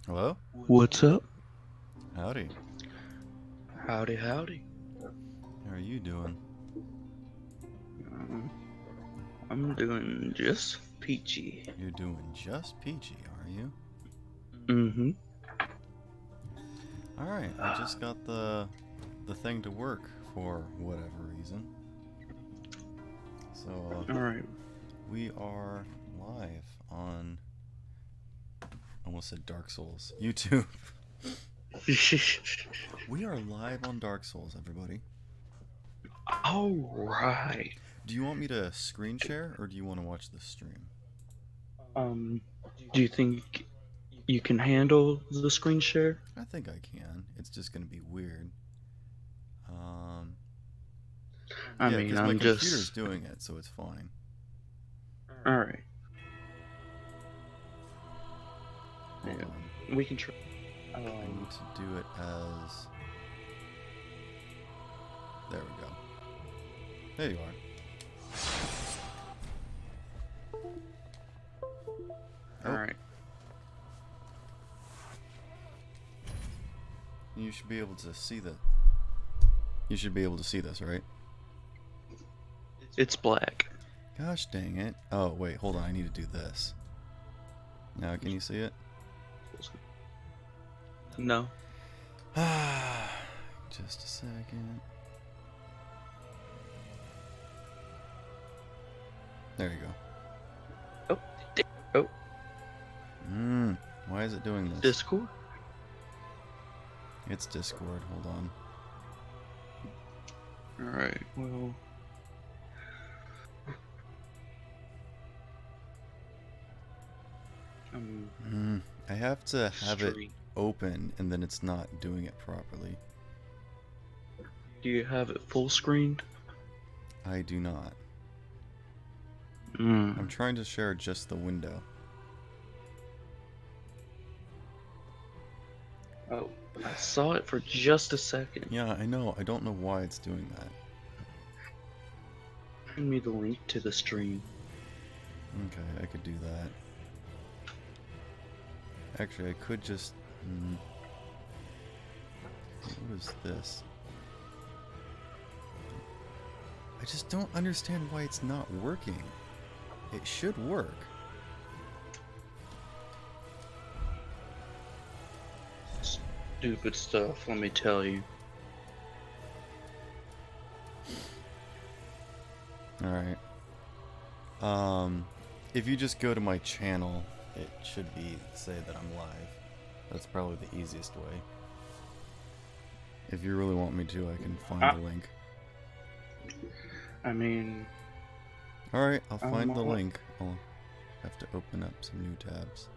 Hello? What's up? Howdy. Howdy, howdy. How are you doing? Um, I'm doing just peachy. You're doing just peachy, are you? Mm-hmm. Alright, I just got the thing to work for whatever reason. So, Alright. we are live on, almost said Dark Souls, YouTube. We are live on Dark Souls, everybody. Alright. Do you want me to screen share, or do you want to watch the stream? Um, do you think you can handle the screen share? I think I can. It's just going to be weird. Um, I yeah, mean, because my I'm computer's just... doing it, so it's fine. Alright. Hold Yeah, on. we can try. I need to do it as... There we go. There you are. Oh, Alright. you should be able to see the... You should be able to see this, right? It's black. Gosh dang it. Oh, wait, hold on. I need to do this. Now, can you see it? No. Just a second. There you go. Oh. Oh. Why is it doing this? Discord? It's Discord. Hold on. Alright, well... I have to have it Stream. open, and then it's not doing it properly. Do you have it full screened? I do not. Mm. I'm trying to share just the window. Oh, I saw it for just a second. Yeah, I know. I don't know why it's doing that. Send me the link to the stream. Okay, I could do that. Actually, I could just... What is this? I just don't understand why it's not working. It should work. Stupid stuff, let me tell you. Alright. If you just go to my channel, it should say that I'm live. That's probably the easiest way. If you really want me to, I can find the link. I mean... Alright, I'll find the link. I'll have to open up some new tabs.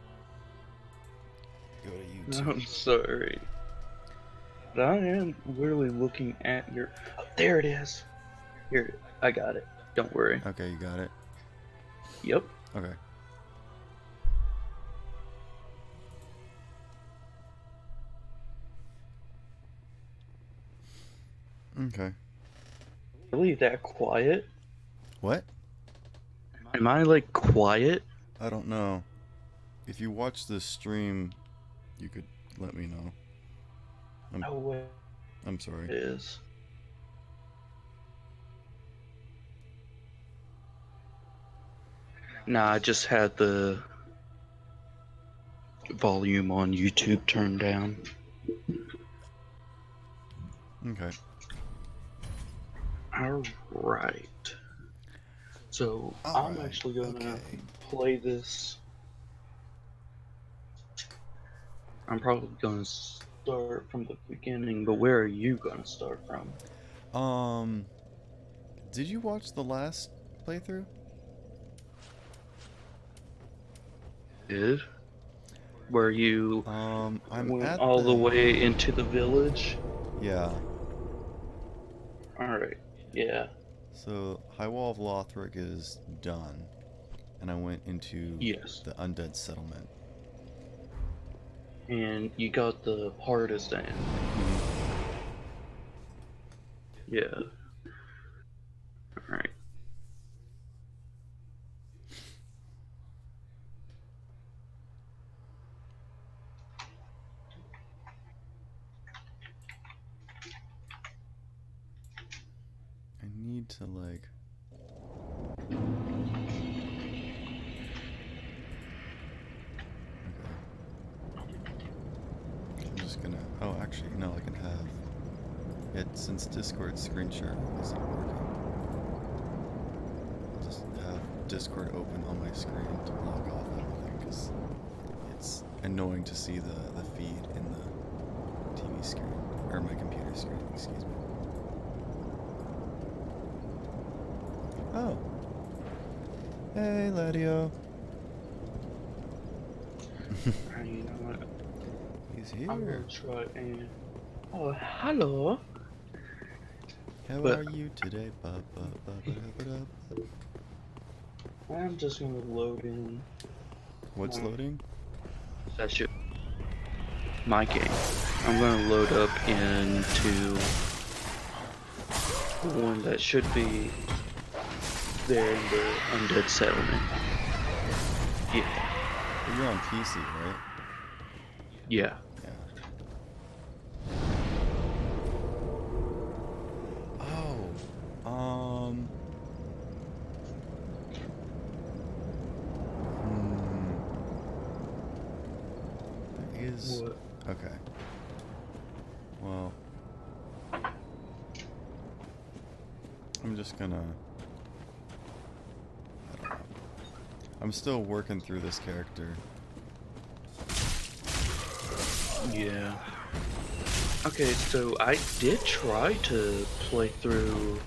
Go to YouTube. I'm sorry. But I am literally looking at your... Oh, there it is! Here, I got it. Don't worry. Okay, you got it? Yep. Okay. Okay. Really that quiet? What? Am I, like, quiet? I don't know. If you watch this stream, you could let me know. No way. I'm sorry. It is. Nah, I just had the volume on YouTube turned down. Okay. Alright. So, I'm actually gonna play this. I'm probably gonna start from the beginning, but where are you gonna start from? Did you watch the last playthrough? Did? Where you went all the way into the village? Yeah. Alright, yeah. So, High Wall of Lothric is done. And I went into the Undead Settlement. And you got the partisan. Yeah. Alright. need to like... Okay. I'm just gonna... Oh, actually, no, I can have... It, since Discord screen share isn't working, I'll just have Discord open on my screen to block off everything, because it's annoying to see the feed in the TV screen, or my computer screen, excuse me. Oh. Hey, Ladio. You know what? He's I'm here. gonna try and. Oh, hello. How But- are you today? I'm just gonna load in. What's loading? That should. My game. I'm gonna load up into the one that should be there in the Undead Settlement. Yeah. But you're on PC, right? Yeah. Yeah. Oh. There is... What? Okay. Well... I'm just gonna... I don't know. I'm still working through this character. Yeah. Okay, so I did try to play through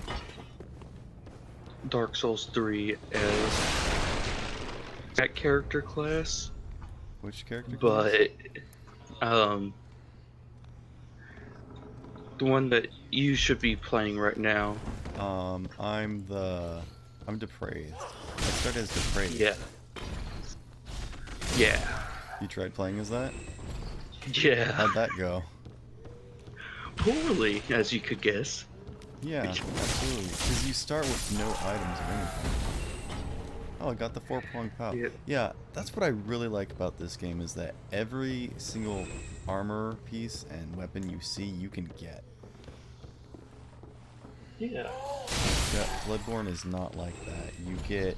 Dark Souls 3 as that character class, Which character? but the one that you should be playing right now. I'm Depraved. I started as Depraved. Yeah. Yeah. You tried playing as that? Yeah. How'd that go? Poorly, as you could guess. Yeah, absolutely. Because you start with no items or anything. Oh, I got the 4-pronged pow. Yep. Yeah, that's what I really like about this game, is that every single armor piece and weapon you see, you can get. Yeah. Yeah, Bloodborne is not like that. You get...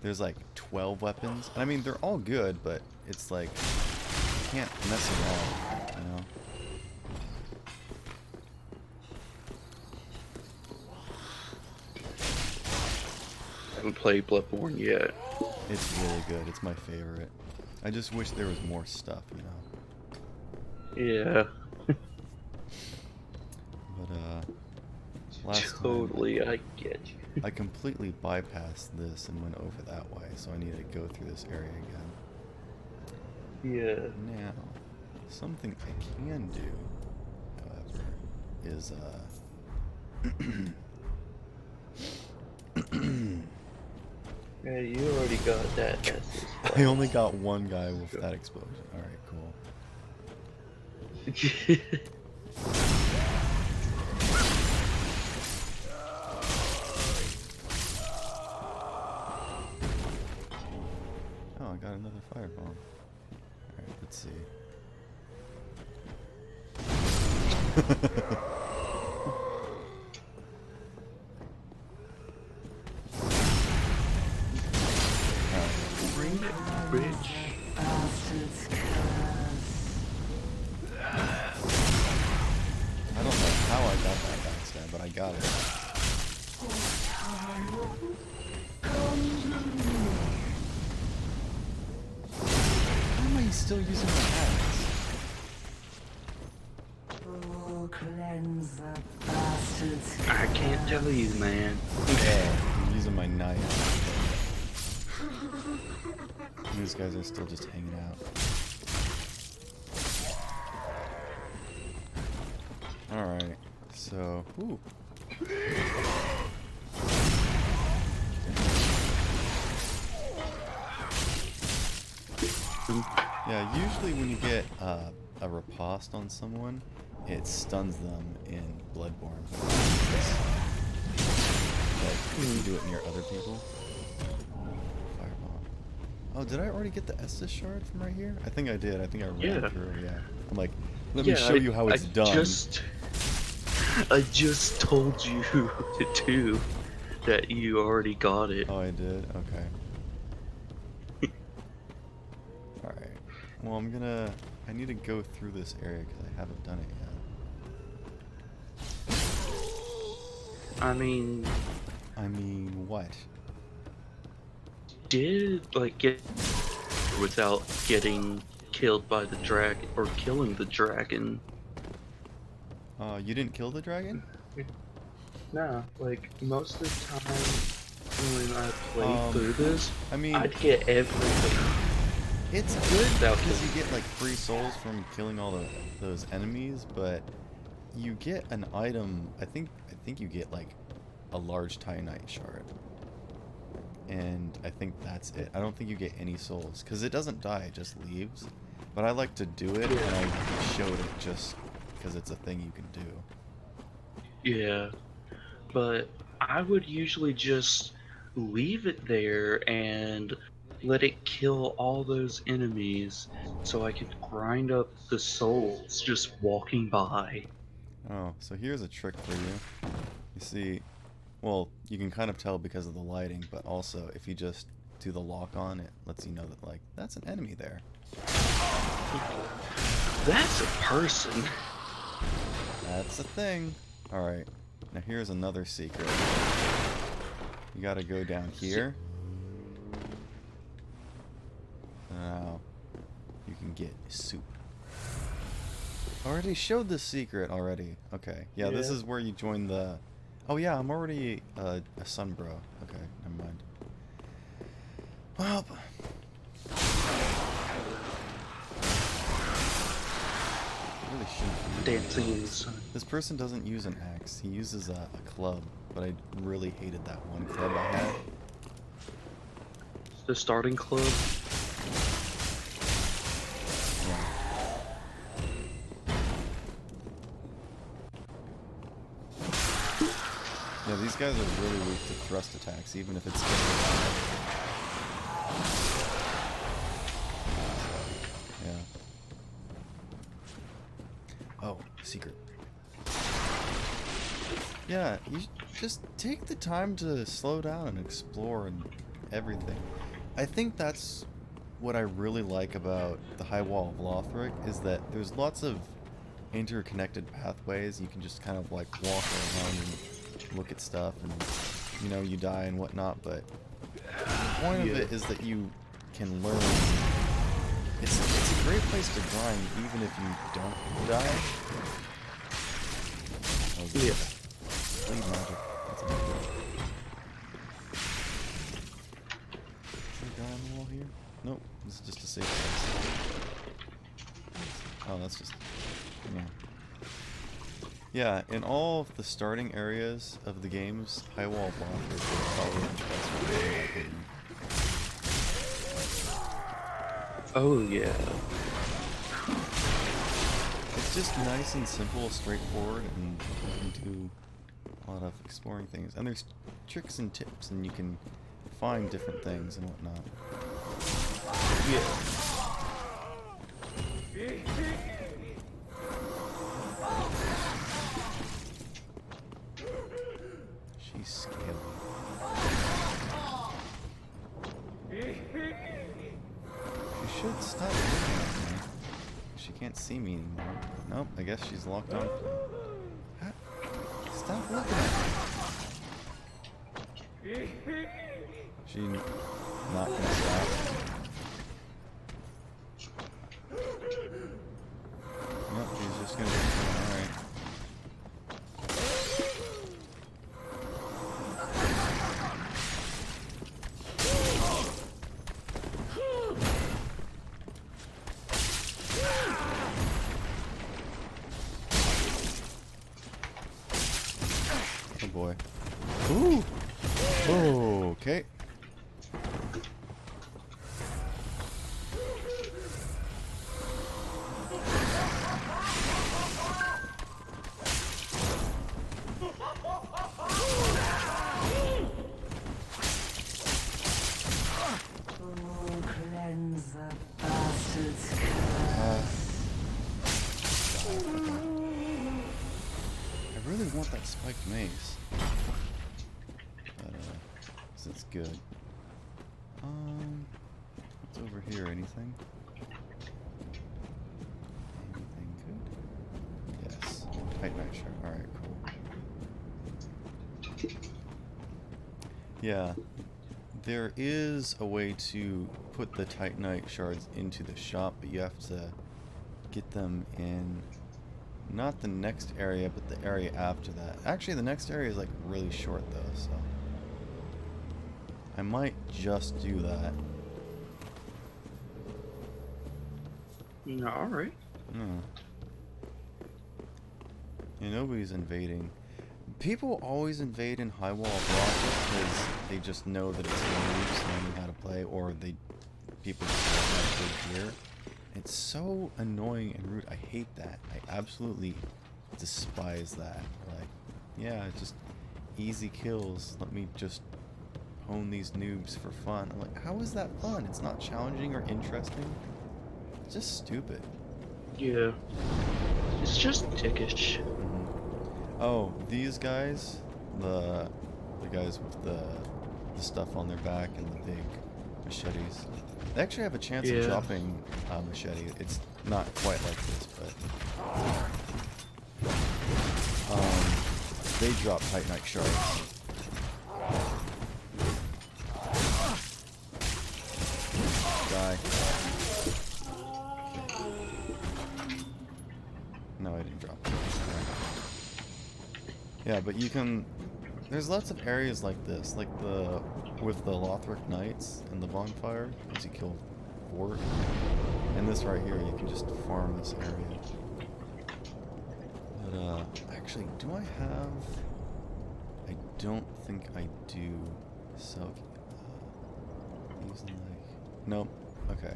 There's like 12 weapons. I mean, they're all good, but it's like... You can't mess around, you know? I haven't played Bloodborne yet. It's really good. It's my favorite. I just wish there was more stuff, you know? Yeah. But, last time, Totally, I get you. I completely bypassed this and went over that way, so I need to go through this area again. Yeah. Now, something I can do, however, is, Yeah, you already got that. I only got one guy with that explosion. Alright, cool. Oh, I got another fireball. Alright, let's see. Bridge. I don't know how I got that backstab, but I got it. Why am I still using my axe? I can't tell you, man. Yeah, I'm using my knife. These guys are still just hanging out. Alright, so... Ooh. Yeah, usually when you get a riposte on someone, it stuns them in Bloodborne. Like, if you do it near other people. Fireball. Oh, did I already get the Estus shard from right here? I think I did. I think I ran through, yeah. I'm like, let me show you how it's done. I just told you to do that you already got it. Oh, I did? Okay. Alright. Well, I need to go through this area because I haven't done it yet. I mean, What? did like get without getting killed by the dragon or killing the dragon? You didn't kill the dragon? Nah, like most of the time when I played through this, I mean, I'd get everything. it's good Without because killing. you get like free souls from killing all those enemies, but you get an item. I think you get like a large Titanite shard, and I think that's it. I don't think you get any souls because it doesn't die; it just leaves. But I like to do it, and I showed it just because it's a thing you can do. Yeah, but I would usually just leave it there and let it kill all those enemies so I could grind up the souls just walking by. Oh, so here's a trick for you. You see, well, you can kind of tell because of the lighting, but also if you just do the lock on, it lets you know that like that's an enemy there. That's a person. That's a thing. Alright, now here's another secret. You gotta go down here. Now, you can get soup. I already showed this secret already. Okay, yeah, this Yeah. is where you join the... Oh yeah, I'm already a Sunbro. Okay, never mind. Well... really shouldn't be Dancing in the sun. This person doesn't use an axe. He uses a club, but I really hated that one club I had. The starting club. Yeah. Yeah, these guys are really weak to thrust attacks, even if it's just yeah. Oh, secret. Yeah, you just take the time to slow down and explore and everything. I think that's what I really like about the High Wall of Lothric, is that there's lots of interconnected pathways. You can just kind of like walk around and look at stuff, and you know, you die and whatnot, but the point of it is that you can learn. It's a great place to grind even if you don't die. Oh, Yeah. Bleed magic. That's a big deal. Is there a guy on the wall here? Nope. This is just a safe place. Oh, that's just... yeah. Yeah, in all of the starting areas of the games, High Wall of Lothric is probably the best one in my opinion. Oh yeah. It's just nice and simple, straightforward, and you can do a lot of exploring things. And there's tricks and tips, and you can find different things and whatnot. Yeah. She's scaly. She should stop looking at me. She can't see me anymore. Nope, I guess she's locked on. Stop looking at me. She not gonna stop. Nope, she's just gonna. Alright. Oh boy. Ooh! Oh, okay. Cleanse the bastard's I really want that spiked mace. But, 'cause it's good. What's over here? Anything? Anything good? Yes. Titanite shard. Alright, cool. Yeah. There is a way to put the Titanite shards into the shop, but you have to get them in not the next area, but the area after that. Actually, the next area is like really short though, so I might just do that. Alright. Hmm. Yeah, nobody's invading. People always invade in High Wall of Rock because they just know that it's noobs learning how to play, or people just don't have good gear. It's so annoying and rude. I hate that. I absolutely despise that. Like, yeah, just easy kills. Let me just hone these noobs for fun. I'm like, how is that fun? It's not challenging or interesting. It's just stupid. Yeah. It's just dickish. Oh, these guys, the guys with the stuff on their back and the big machetes, they actually have a chance of dropping a machete. It's not quite like this, but they drop Titanite shards. Die. Okay. No, I didn't drop it. Yeah, but you can... There's lots of areas like this, like with the Lothric Knights and the bonfire, as you kill Vort. And this right here, you can just farm this area. But, actually, do I have... I don't think I do. So, these like... Nope. Okay.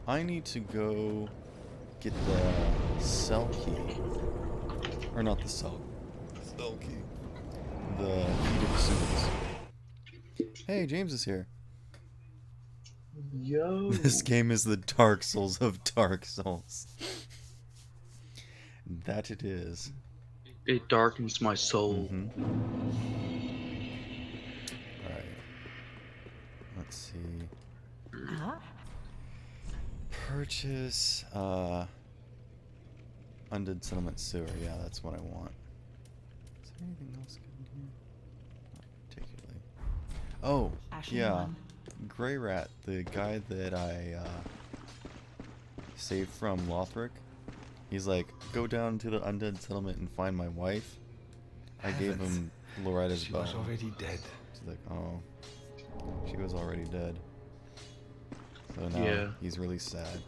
I need to go get the cell key. Or not the cell key. The key to the sewers. Hey, James is here. Yo. This game is the Dark Souls of Dark Souls. That it is. It darkens my soul. Alright. Let's see. Purchase, Undead Settlement Sewer. Yeah, that's what I want. Is there anything else good in here? Not particularly. Oh, yeah. Grey Rat, the guy that I saved from Lothric, he's like, go down to the Undead Settlement and find my wife. I gave him Loretta's bow. She was already dead. He's like, oh, she was already dead. So now he's really sad.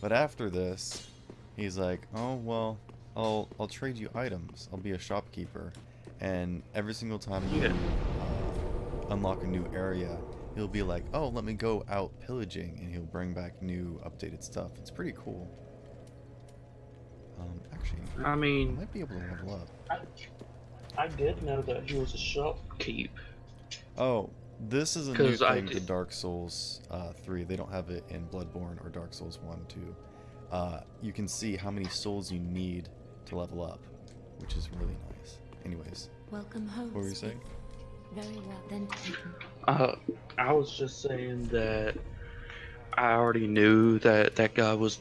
But after this, he's like, oh, well, I'll trade you items. I'll be a shopkeeper. And every single time you unlock a new area, he'll be like, oh, let me go out pillaging, and he'll bring back new updated stuff. It's pretty cool. Actually, I mean, I might be able to level up. I did know that he was a shopkeep. Oh, this is a new 'Cause I thing to did- Dark Souls 3. They don't have it in Bloodborne or Dark Souls 1, 2. You can see how many souls you need to level up, which is really nice. Anyways, Welcome home. what were you saying? Very well then taken. I was just saying that I already knew that that guy was,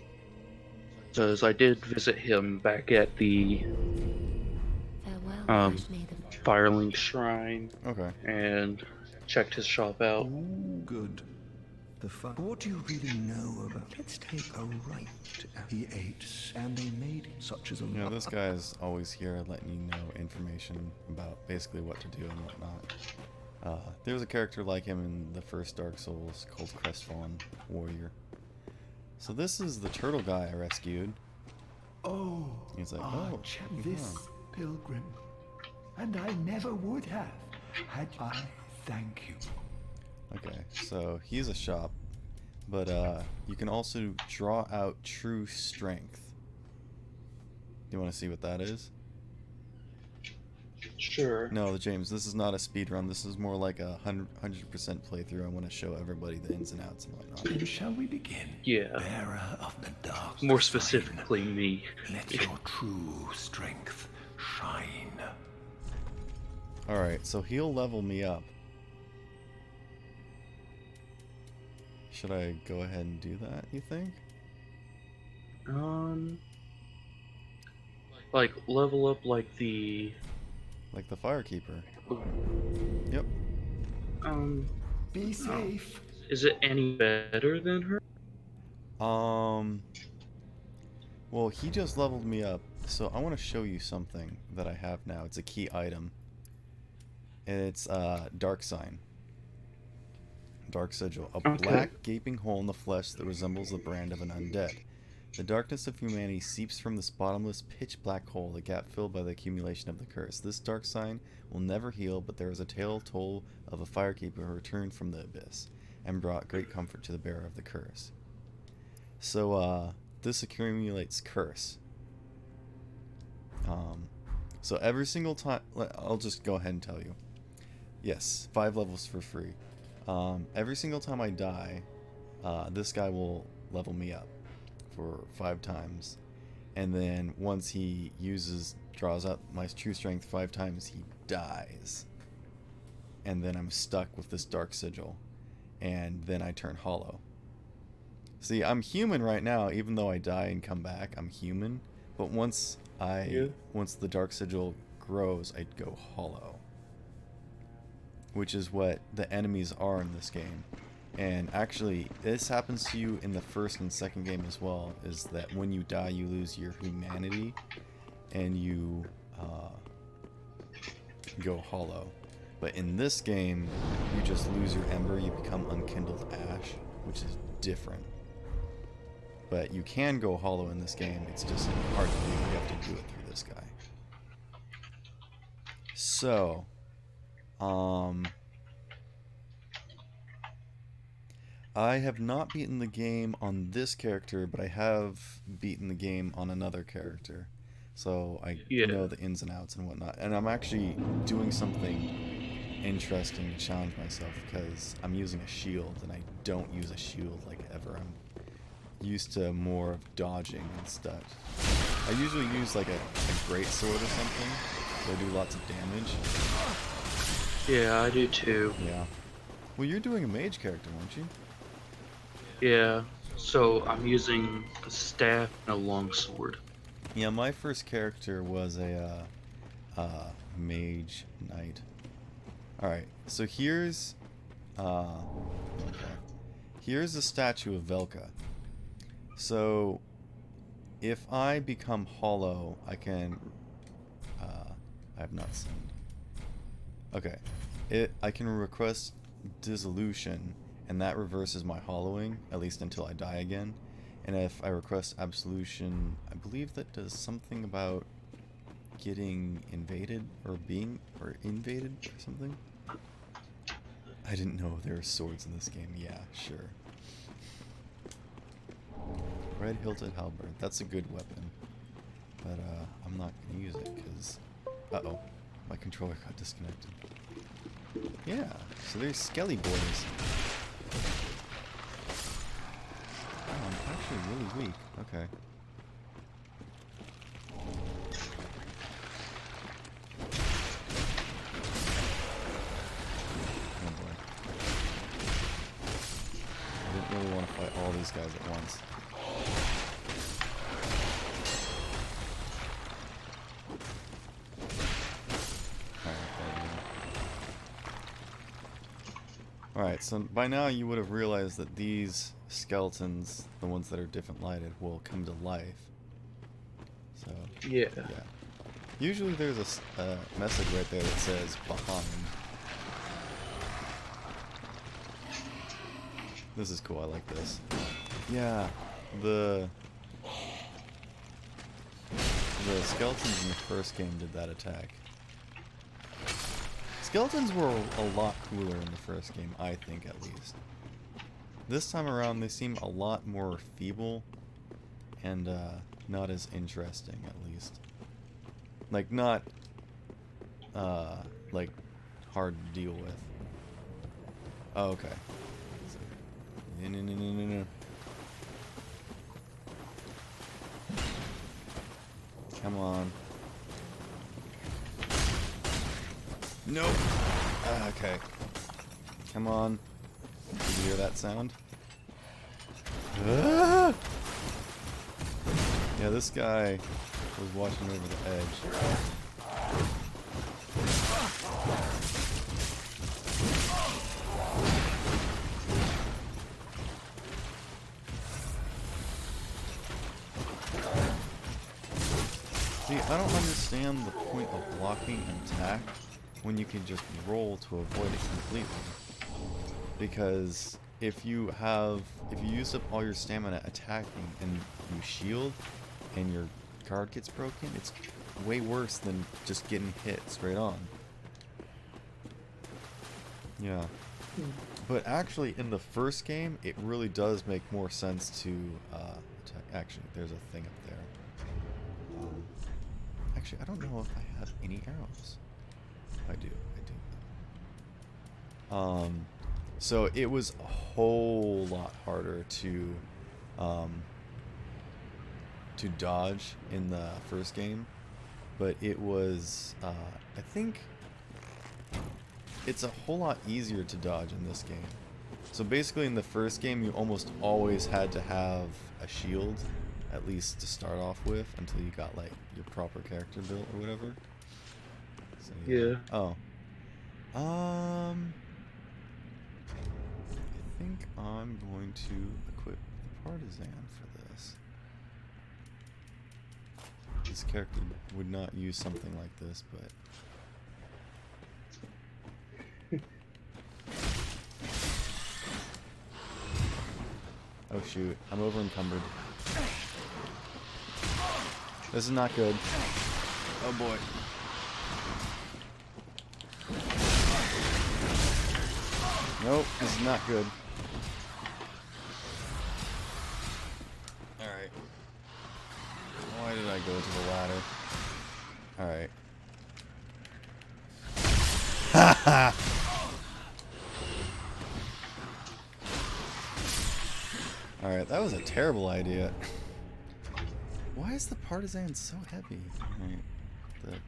because I did visit him back at the Farewell, Ash Maiden. Firelink Shrine Okay. and checked his shop out. Oh, good. What do you really know about? Let's take a right. He ate, and they made such as a. Yeah, this guy's always here letting you know information about basically what to do and whatnot. There's a character like him in the first Dark Souls called Crestfallen Warrior. So this is the turtle guy I rescued. Oh, He's like, ah, oh, check you're this, gone. pilgrim. And I never would have had I thank you. Okay, so he's a shop, but you can also draw out true strength. You want to see what that is? Sure. No, James, this is not a speed run. This is more like a 100% playthrough. I want to show everybody the ins and outs and whatnot. Then shall we begin? Yeah. Bearer of the dark More sign, specifically me. let your true strength shrine. Alright, so he'll level me up. Should I go ahead and do that, you think? Like level up like the Like the Firekeeper. Yep. Be safe. Is it any better than her? Well, he just leveled me up, so I want to show you something that I have now. It's a key item. It's Dark Sign. Dark Sigil. A Okay. black gaping hole in the flesh that resembles the brand of an undead. The darkness of humanity seeps from this bottomless, pitch-black hole, the gap filled by the accumulation of the curse. This dark sign will never heal, but there is a tale told of a firekeeper who returned from the abyss and brought great comfort to the bearer of the curse. So, this accumulates curse. So every single time, I'll just go ahead and tell you. Yes, 5 levels for free. Every single time I die, this guy will level me up for 5 times, and then once he draws out my true strength 5 times, he dies, and then I'm stuck with this dark sigil, and then I turn hollow. See, I'm human right now, even though I die and come back, I'm human, but once the dark sigil grows, I'd go hollow, which is what the enemies are in this game. And actually, this happens to you in the first and second game as well, is that when you die, you lose your humanity, and you go hollow. But in this game, you just lose your ember, you become unkindled ash, which is different. But you can go hollow in this game, it's just hard to do, you have to do it through this guy. So, I have not beaten the game on this character, but I have beaten the game on another character. So I know the ins and outs and whatnot. And I'm actually doing something interesting to challenge myself, because I'm using a shield, and I don't use a shield like ever. I'm used to more of dodging and stuff. I usually use like a great sword or something, so I do lots of damage. Yeah, I do too. Yeah. Well, you're doing a mage character, aren't you? Yeah, so I'm using a staff and a longsword. Yeah, my first character was a mage knight. Alright, so here's here's a statue of Velka. So if I become hollow, I can I have not sinned. Okay. I can request dissolution, and that reverses my hollowing, at least until I die again. And if I request absolution, I believe that does something about getting invaded or invaded or something. I didn't know there were swords in this game. Yeah, sure. Red hilted halberd. That's a good weapon, but I'm not gonna use it because my controller got disconnected. Yeah, so there's Skelly boys. Oh, I'm actually really weak. Okay. Oh boy. I didn't really want to fight all these guys at once. Alright, so by now you would have realized that these skeletons, the ones that are different lighted, will come to life. So, Yeah. Usually there's a message right there that says behind. This is cool, I like this. Yeah, the skeletons in the first game did that attack. Skeletons were a lot cooler in the first game, I think, at least. This time around, they seem a lot more feeble and not as interesting, at least. Like, not like hard to deal with. Oh, okay. No. Come on. Nope. Okay. Come on. Did you hear that sound? Ah! Yeah, this guy was watching over the edge. See, I don't understand the point of blocking an attack when you can just roll to avoid it completely. Because if you use up all your stamina attacking and you shield and your card gets broken, it's way worse than just getting hit straight on. Yeah. But actually, in the first game, it really does make more sense to attack. Actually, there's a thing up there. Actually, I don't know if I have any arrows. I do. So it was a whole lot harder to dodge in the first game, but it was, I think, it's a whole lot easier to dodge in this game. So basically, in the first game, you almost always had to have a shield, at least to start off with, until you got like your proper character built or whatever. So, Yeah. Oh. I think I'm going to equip the partisan for this. This character would not use something like this, but oh shoot, I'm over encumbered. This is not good. Oh boy. Nope, this is not good. Alright. Why did I go to the ladder? Alright. Haha! Alright, that was a terrible idea. Why is the partisan so heavy? Alright.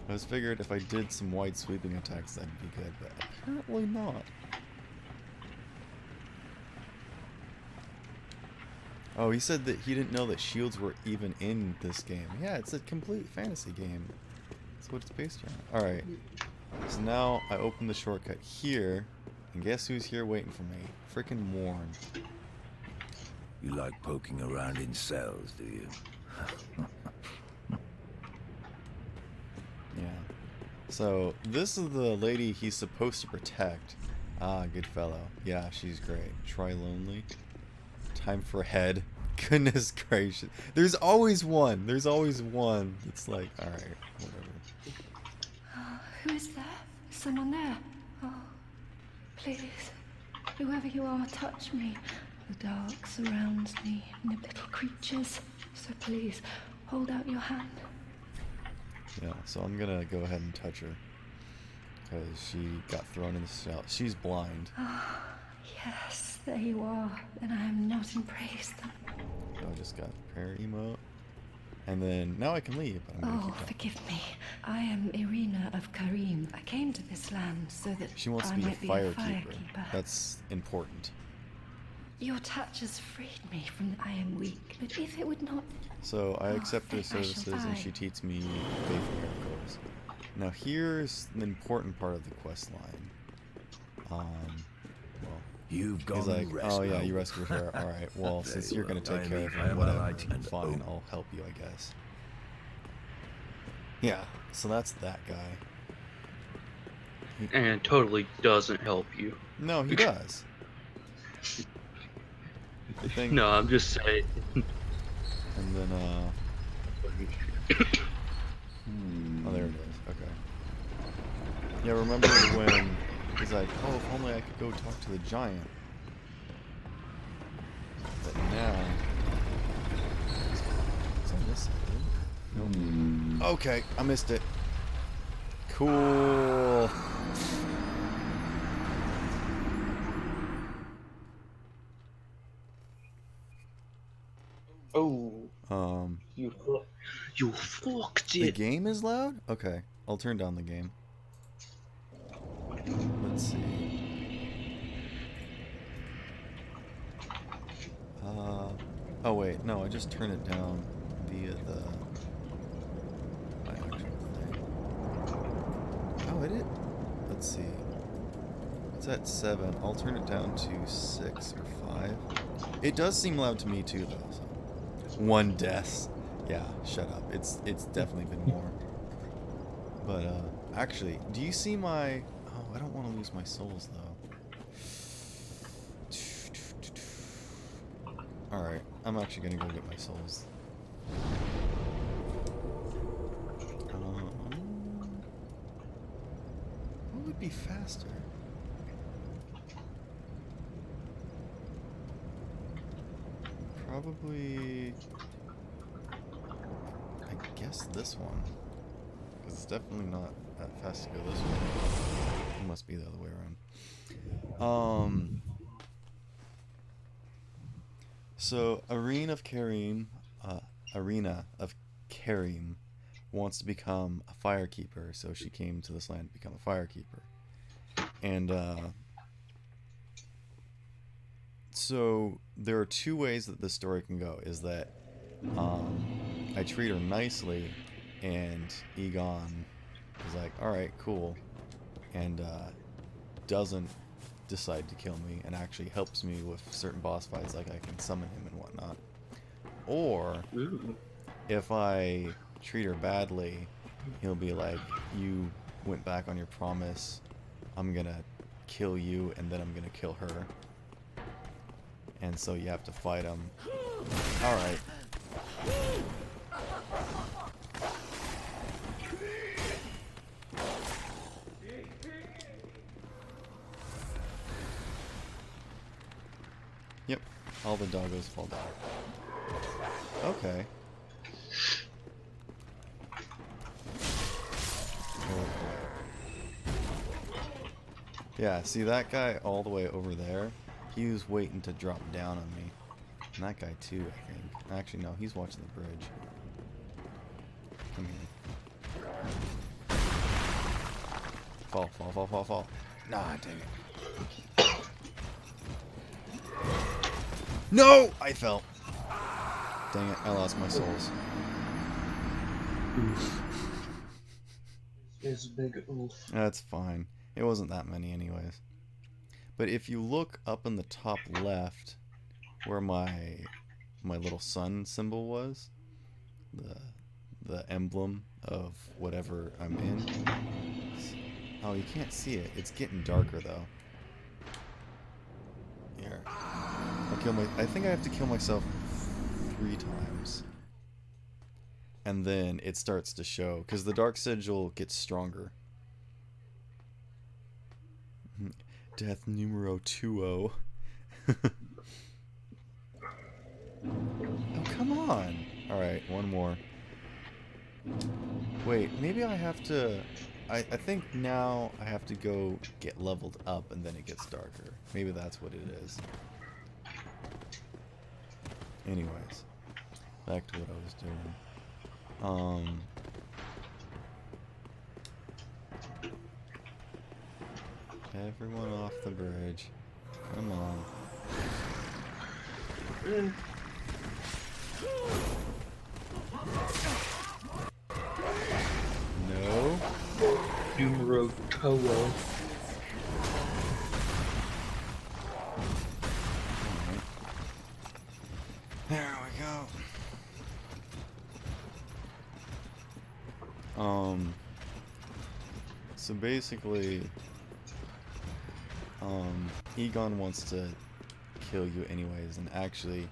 I was figured if I did some wide sweeping attacks that'd be good, but apparently not. Oh, he said that he didn't know that shields were even in this game. Yeah, it's a complete fantasy game. That's what it's based on. Alright. So now I open the shortcut here, and guess who's here waiting for me? Frickin' Warren. You like poking around in cells, do you? Yeah. So, this is the lady he's supposed to protect. Ah, good fellow. Yeah, she's great. Try lonely. Time for a head. Goodness gracious. There's always one. There's always one. It's like, alright, whatever. Who is there? Someone there? Oh, please. Whoever you are, touch me. The dark surrounds me, and the little creatures. So please, hold out your hand. Yeah, so I'm gonna go ahead and touch her. Because she got thrown in the cell. She's blind. Ah, yes, there you are. Then I am not in praise then. So I just got the prayer emote. And then, now I can leave. But I'm gonna Oh, keep going. forgive me. I am Irina of Karim. I came to this land so that She wants I to be a might be firekeeper. That's important. Your touch has freed me from I am weak. But if it would not... So I Oh, accept her faith I shall services and die. she teaches me faith miracles. Now here's an important part of the quest line. Well, You've gone he's like, to oh yeah, rescue. you rescued her. All right, well, Very since you're gonna well. take I care mean, of I her, am whatever, allied and fine, oh. I'll help you, I guess. Yeah, so that's that guy. And totally doesn't help you. No, he does. The thing, No, I'm just saying. and then oh, there it is. Okay. Yeah, remember when he's like, oh, if only I could go talk to the giant. But now, is on this side? Nope. Okay, I missed it. Cool. Oh. You you fucked The it. game is loud? Okay, I'll turn down the game. Let's see. Oh wait, no, I just turn it down via my actual thing. Oh, it is? Let's see. It's at 7. I'll turn it down to 6 or 5. It does seem loud to me too, though. So. 1 death. Yeah, shut up. It's definitely been more. But actually, do you see my? Oh, I don't want to lose my souls though. All right, I'm actually gonna go get my souls. What would be faster? Probably, I guess this one. Because it's definitely not that fast to go this way. It must be the other way around. So, Arena of Karim wants to become a firekeeper, so she came to this land to become a firekeeper. And, so there are 2 ways that this story can go. Is that I treat her nicely, and Egon is like, alright, cool, and doesn't decide to kill me, and actually helps me with certain boss fights, like I can summon him and whatnot. Or, if I treat her badly, he'll be like, you went back on your promise, I'm gonna kill you, and then I'm gonna kill her. And so you have to fight him. Alright. Yep, all the doggos fall down. Okay. Oh boy. Yeah, see that guy all the way over there? He was waiting to drop down on me. And that guy too, I think. Actually, no, he's watching the bridge. Come here. Fall, fall, fall, fall, fall. Nah, dang it. No! I fell. Dang it, I lost my souls. It's a big oof. That's fine. It wasn't that many anyways. But if you look up in the top left, where my little sun symbol was, the emblem of whatever I'm in. Oh, you can't see it. It's getting darker though. Here, I think I have to kill myself 3 times, and then it starts to show because the dark sigil gets stronger. Death numero 20. Oh, come on. Alright, one more. Wait, maybe I have to... I think now I have to go get leveled up and then it gets darker. Maybe that's what it is. Anyways, back to what I was doing. Everyone off the bridge. Come on. No. Numero Toho. There we go. So basically, Egon wants to kill you anyways, and actually,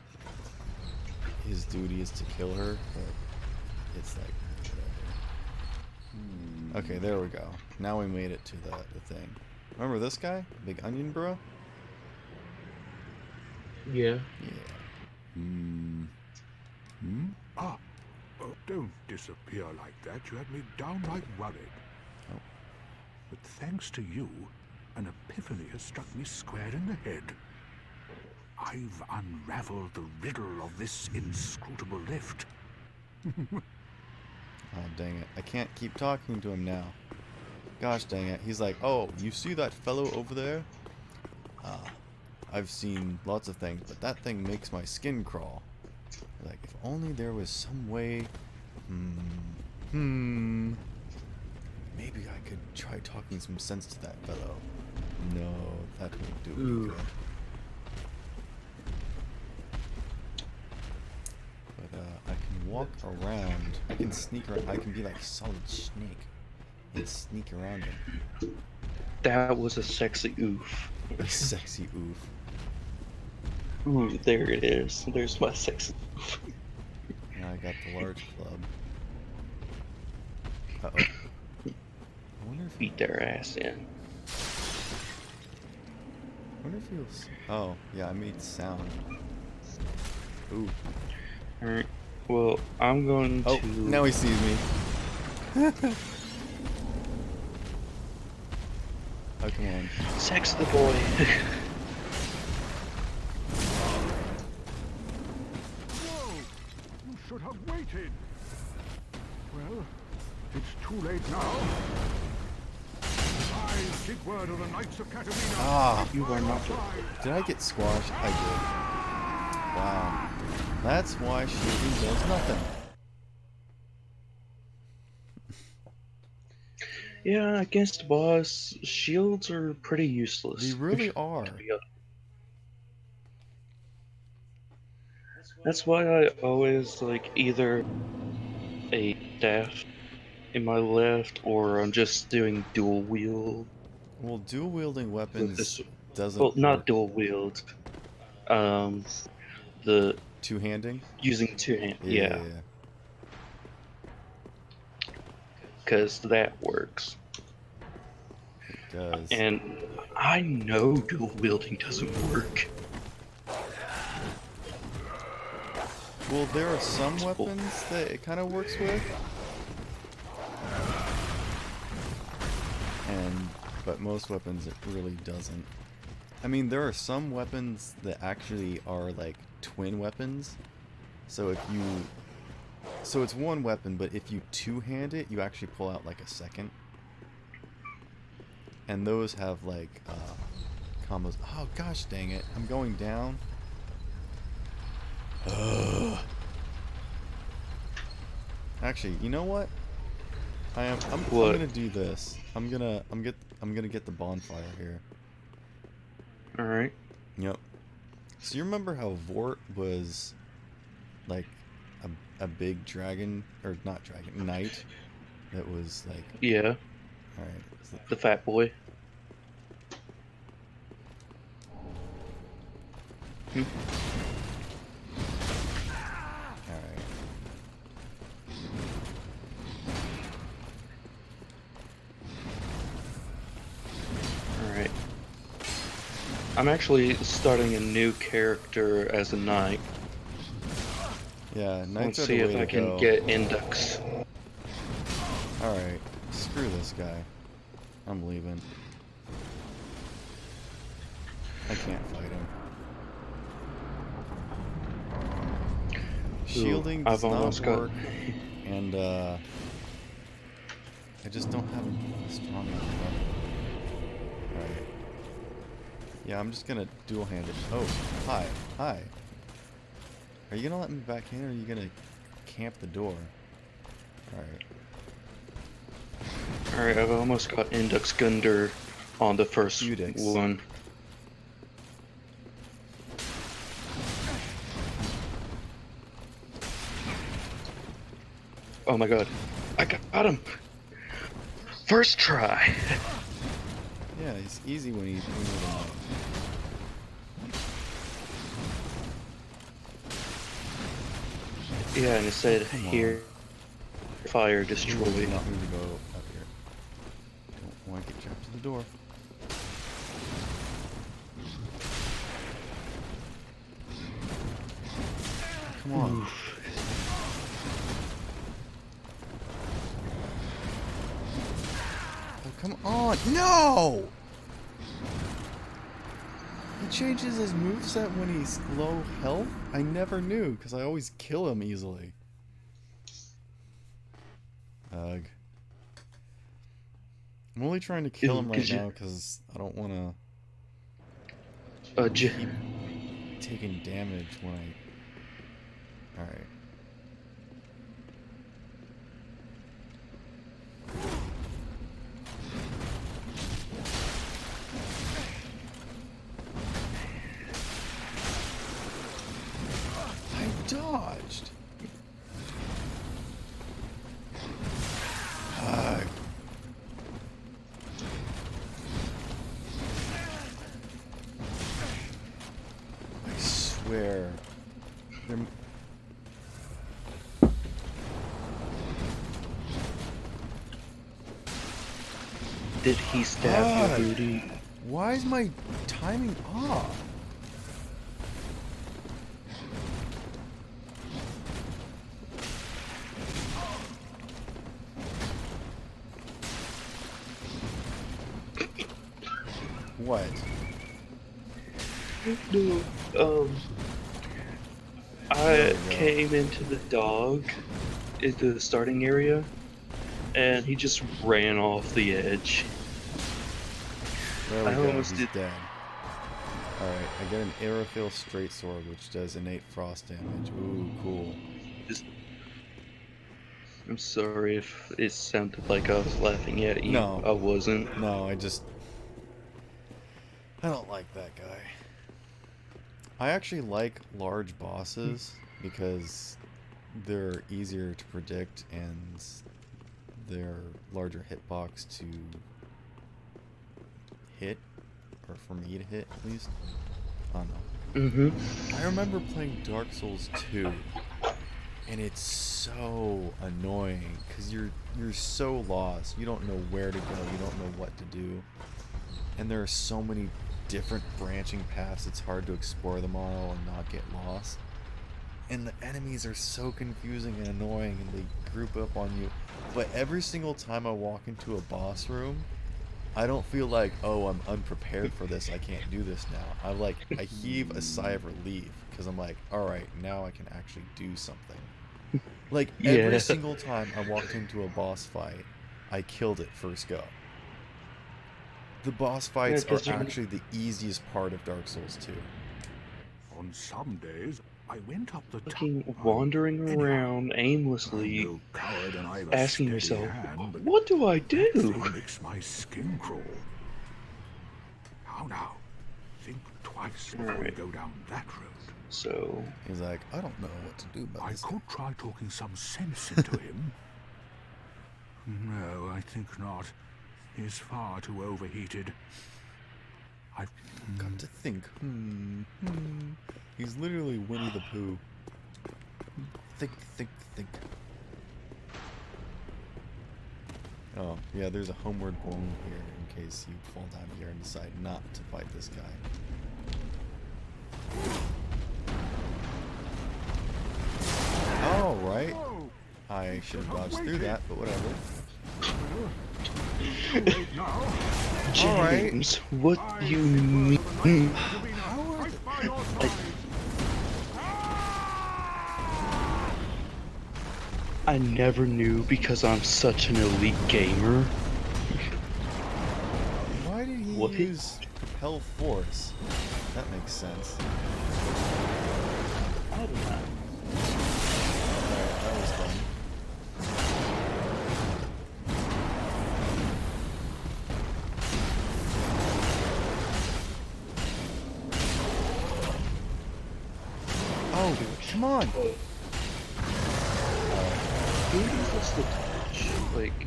his duty is to kill her, but it's like, whatever. Okay, there we go. Now we made it to the thing. Remember this guy? Big Onion Bro? Yeah. Yeah. Ah, oh, don't disappear like that. You had me downright worried. Oh. But thanks to you, an epiphany has struck me square in the head. I've unraveled the riddle of this inscrutable lift. Oh, dang it. I can't keep talking to him now. Gosh dang it. He's like, oh, you see that fellow over there? I've seen lots of things, but that thing makes my skin crawl. Like, if only there was some way... Maybe I could try talking some sense to that fellow. No, that won't do any good. But I can walk around. I can sneak around. I can be like Solid Snake and sneak around him. That was a sexy oof. A sexy oof. Ooh, there it is. There's my sexy oof. Now I got the large club. Uh-oh. I wonder if Beat their ass in. Oh, yeah, I made sound. Ooh. Alright. Well, I'm going Oh, to... now he sees me. Oh, come on. Sex the boy. Whoa! You should have waited. Well, it's too late now. I seek word of the Knights of Catarina. Ah, You are not the... did I get squashed? I did. Wow. That's why shooting does nothing. Yeah, against the boss, shields are pretty useless. They really are. To be honest. That's why I always like either a staff in my left, or I'm just doing dual wield. Well, dual wielding weapons this- doesn't Well, not work. dual wield. The Two-handing? using two hand. Yeah. Because that works. It does. And I know dual wielding doesn't work. Well, there are some weapons that it kind of works with. But most weapons it really doesn't. I mean, there are some weapons that actually are like twin weapons. So if you... So it's one weapon, but if you two-hand it, you actually pull out like a second. And those have like combos. Oh gosh dang it. I'm going down. Ugh. Actually, you know what? I'm gonna do this. I'm gonna get the bonfire here. Alright. Yep. So you remember how Vort was like a big dragon, or not dragon, knight that was like... Yeah. Alright. So, The fat boy. alright. Alright. I'm actually starting a new character as a knight. Yeah, knights Let's are see the if way I to can go. get Indux. Alright. Screw this guy. I'm leaving. I can't fight him. Shielding does I've not almost got- work, and I just don't have a strong enough weapon. Alright. Yeah, I'm just gonna dual-hand it. Oh, hi. Hi. Are you gonna let me back in, or are you gonna camp the door? Alright. Alright, I've almost got Indux Gundar on the first Udix. one. Oh my god. I got him! First try! Yeah, it's easy when you Yeah, and it said Come on. here, fire You destroyed. do not need to go up here. Don't want to get trapped to the door. Come on. Oh, come on. No! You changes his moveset when he's low health? I never knew, because I always kill him easily. Ugh. I'm only trying to kill him right now because I don't want to keep taking damage when I... Alright. I dodged! Ugh. I swear. Did he stab your booty? Why is my timing off? What? No, I came into the dog, into the starting area, and he just ran off the edge. There we I go, almost he's did- dead. Alright, I get an Aerophil Straight Sword, which does innate frost damage. Ooh, cool. I'm sorry if it sounded like I was laughing at you. No. I wasn't. No, I don't like that guy. I actually like large bosses because they're easier to predict and they're larger hitbox to hit, or for me to hit at least. I don't know. I remember playing Dark Souls 2 and it's so annoying because you're so lost. You don't know where to go, you don't know what to do. And there are so many different branching paths, it's hard to explore them all and not get lost. And the enemies are so confusing and annoying and they group up on you. But every single time I walk into a boss room, I don't feel like, oh, I'm unprepared for this, I can't do this now. I heave a sigh of relief because I'm like, alright, now I can actually do something. Like, every single time I walked into a boss fight, I killed it first go. The boss fights are actually the easiest part of Dark Souls 2. On some days, I went up the Fucking wandering around aimlessly, asking yourself, what do I do? It makes my skin crawl. Now, think twice before we go down that road. So he's like, I don't know what to do about this. I could try talking some sense into him. No, I think not. He's far too overheated. I've got to think. He's literally Winnie the Pooh. Think. Oh, yeah, there's a homeward bone here in case you fall down here and decide not to fight this guy. Oh, right. I should have dodged through that, but whatever. James, what do you mean? I never knew because I'm such an elite gamer. Why did he use Propel Force? That makes sense. I don't know. Alright, that was fun. Oh, come on! Who uses the touch? Like,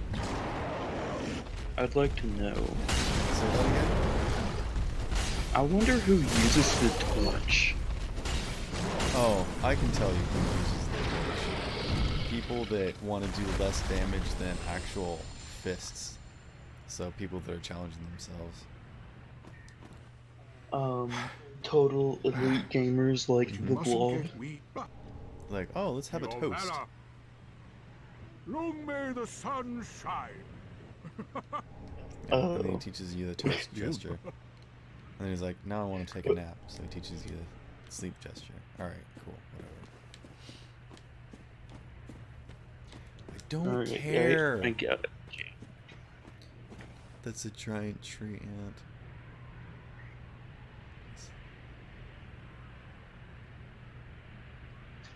I'd like to know. Say that again? I wonder who uses the torch. Oh, I can tell you who uses the torch. People that want to do less damage than actual fists. So people that are challenging themselves. Total elite gamers like the Glove. Like, oh, let's have a toast. Long may the sun shine. And then he teaches you the toast gesture. And then he's like, now I want to take a nap. So he teaches you the sleep gesture. Alright, cool, whatever. I don't Alright, care. I got it. That's a giant tree ant.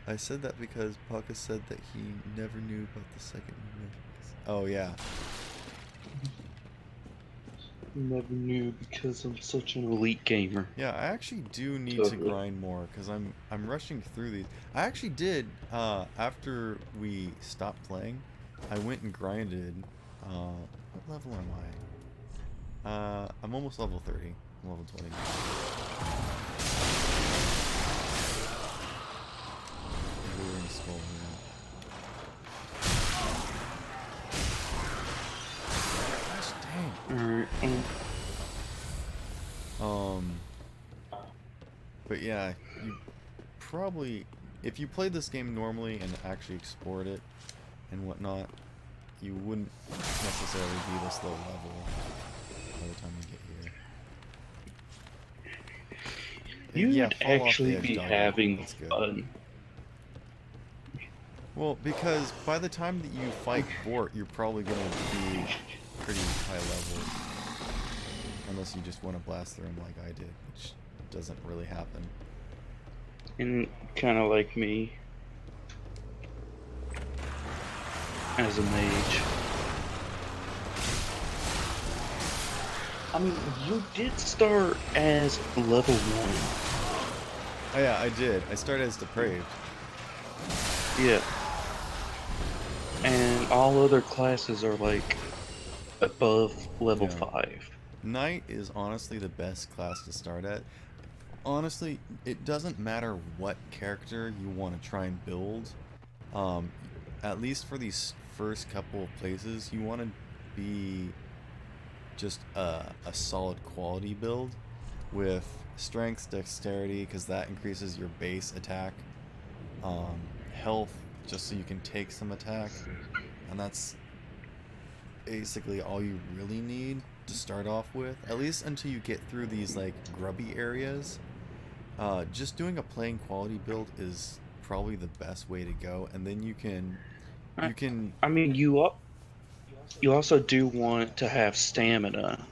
I said that because Paka said that he never knew about the second movement. Oh yeah. Never knew because I'm such an elite gamer. Yeah, I actually do need to grind more because I'm rushing through these. I actually did after we stopped playing. I went and grinded. What level am I? I'm almost level 30. I'm level 20. Luring skull here. Gosh dang. But yeah, you probably, if you played this game normally and actually explored it and whatnot, you wouldn't necessarily be this low level by the time you get here. You Yeah, would fall off the actually edge, be doggy. having That's good. fun. Well, because by the time that you fight Bort, you're probably going to be pretty high level. Unless you just want to blast through him like I did, which doesn't really happen. And kind of like me. As a mage. I mean, you did start as level 1. Oh yeah, I did. I started as Depraved. Yeah. And all other classes are like above level Yeah. 5. Knight is honestly the best class to start at. Honestly, it doesn't matter what character you want to try and build. At least for these first couple of places, you want to be just a solid quality build with strength, dexterity, because that increases your base attack, health, just so you can take some attack, and that's basically all you really need to start off with, at least until you get through these like grubby areas. Just doing a plain quality build is probably the best way to go, and then you can I mean, you also do want to have stamina,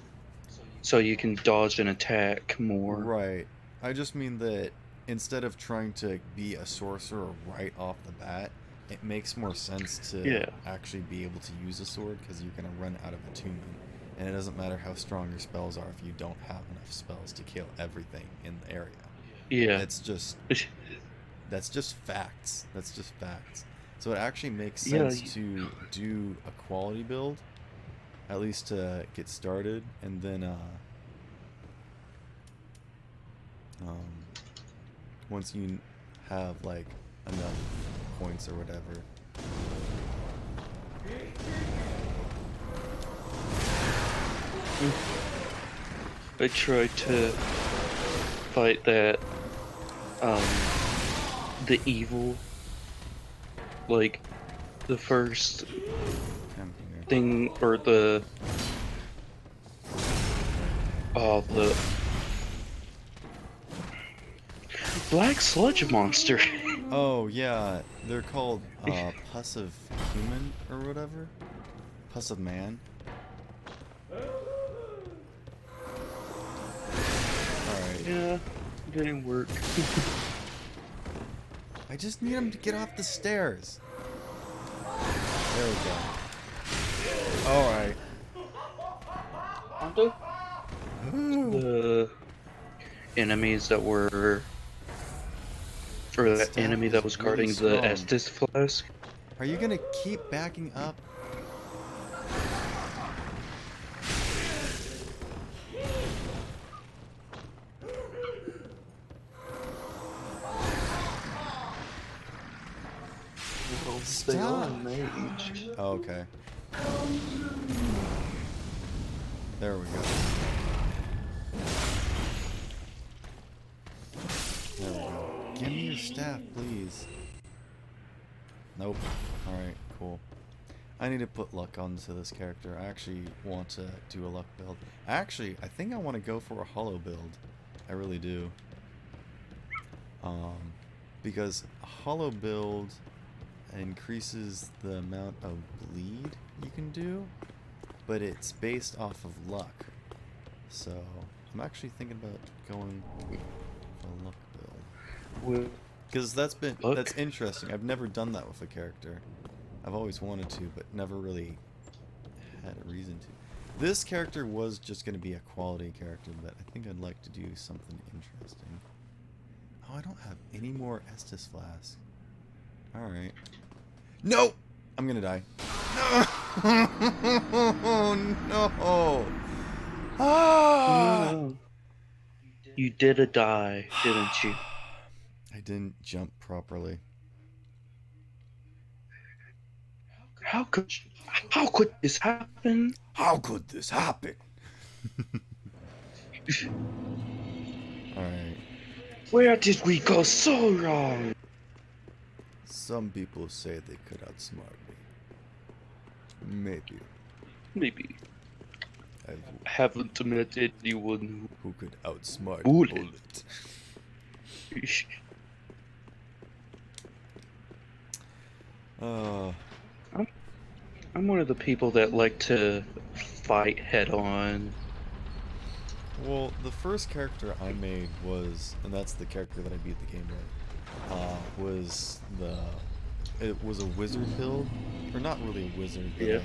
so you can dodge and attack more. right. I just mean that instead of trying to be a sorcerer right off the bat, it makes more sense to actually be able to use a sword, because you're going to run out of attunement. And it doesn't matter how strong your spells are if you don't have enough spells to kill everything in the area. Yeah. That's just facts. That's just facts. So it actually makes sense to do a quality build, at least to get started, and then once you have like enough points or whatever. I tried to fight that, the evil, like, the first thing, or the black sludge monster. Oh yeah, they're called Pus of Human or whatever. Pus of Man. Alright. Yeah, didn't work. I just need him to get off the stairs. There we go. Alright. The enemies that were, or that Staff enemy that is was really guarding the strong. Estus flask. Are you gonna keep backing up? Stop. Oh, okay. There we go. There we go. Give me your staff, please. Nope. Alright, cool. I need to put luck onto this character. I actually want to do a luck build. Actually, I think I want to go for a hollow build. I really do. Because a hollow build increases the amount of bleed you can do, but it's based off of luck. So I'm actually thinking about going for a luck build. Because that's interesting. I've never done that with a character. I've always wanted to, but never really had a reason to. This character was just going to be a quality character, but I think I'd like to do something interesting. Oh, I don't have any more Estus flasks. Alright. No! I'm gonna die. No! No! Ah! No. You did a die, didn't you? I didn't jump properly. How could this happen? How could this happen? Alright. Where did we go so wrong? Some people say they could outsmart me. Maybe. Maybe. I Haven't met anyone who could outsmart Bullet. Bullet. I'm one of the people that like to fight head on. Well, the first character I made was, and that's the character that I beat the game with, it was a wizard build, or not really a wizard, but Yeah.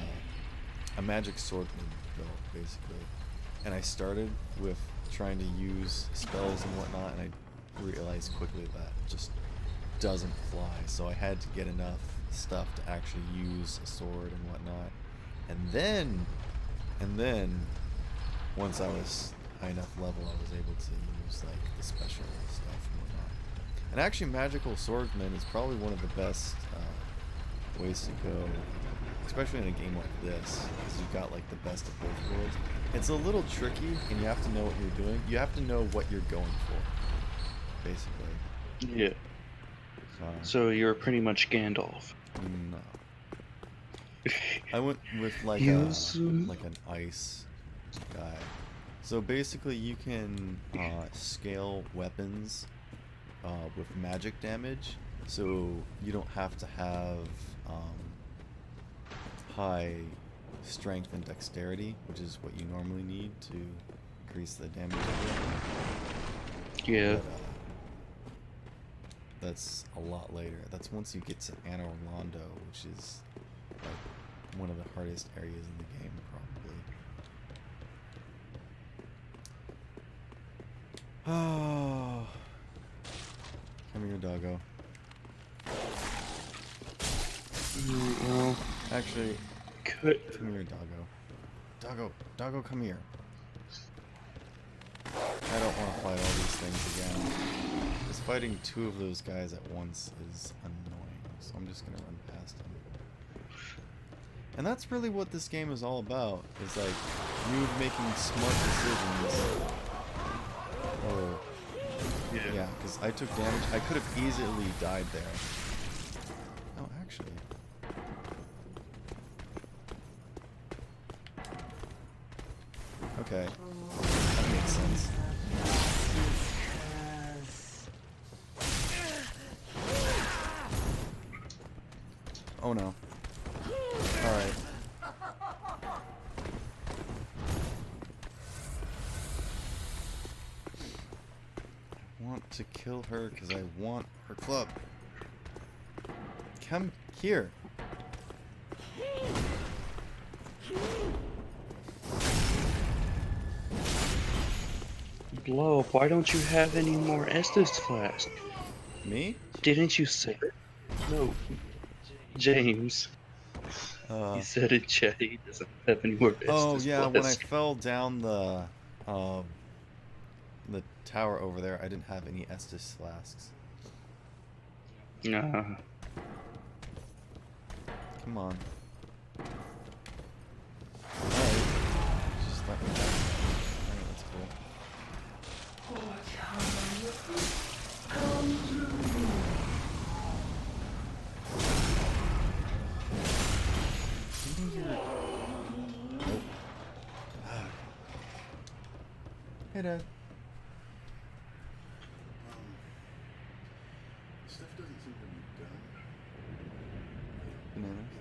a magic swordsman build, basically. And I started with trying to use spells and whatnot, and I realized quickly that just doesn't fly, so I had to get enough stuff to actually use a sword and whatnot. And then, once I was high enough level, I was able to use like the special stuff and whatnot. And actually, magical swordsman is probably one of the best ways to go, especially in a game like this, because you've got like the best of both worlds. It's a little tricky, and you have to know what you're doing. You have to know what you're going for, basically. Yeah. So you're pretty much Gandalf. No. I went with like like an ice guy. So basically, you can scale weapons with magic damage, so you don't have to have high strength and dexterity, which is what you normally need to increase the damage of the weapon. Yeah. But, that's a lot later. That's once you get to Anor Londo, which is like one of the hardest areas in the game, probably. Oh, come here, doggo. Well, Actually, could come here, doggo. Doggo, come here. I don't want to fight all these things again. Because fighting two of those guys at once is annoying, so I'm just gonna run past them. And that's really what this game is all about, is like you making smart decisions. Or yeah, because I took damage. I could have easily died there. Oh, actually. Okay. That makes sense. Oh no. Alright. I want to kill her because I want her club. Come here. blow up. Why don't you have any more Estus flasks? Me? Didn't you say it? No. James. He said in chat he doesn't have any more Estus Oh yeah, when I flasks. fell down the tower over there, I didn't have any Estus flasks. Nah. Come on. Alright. Just let me down. Alright, that's cool. Hey, Dad. Stuff doesn't seem to be done. Bananas?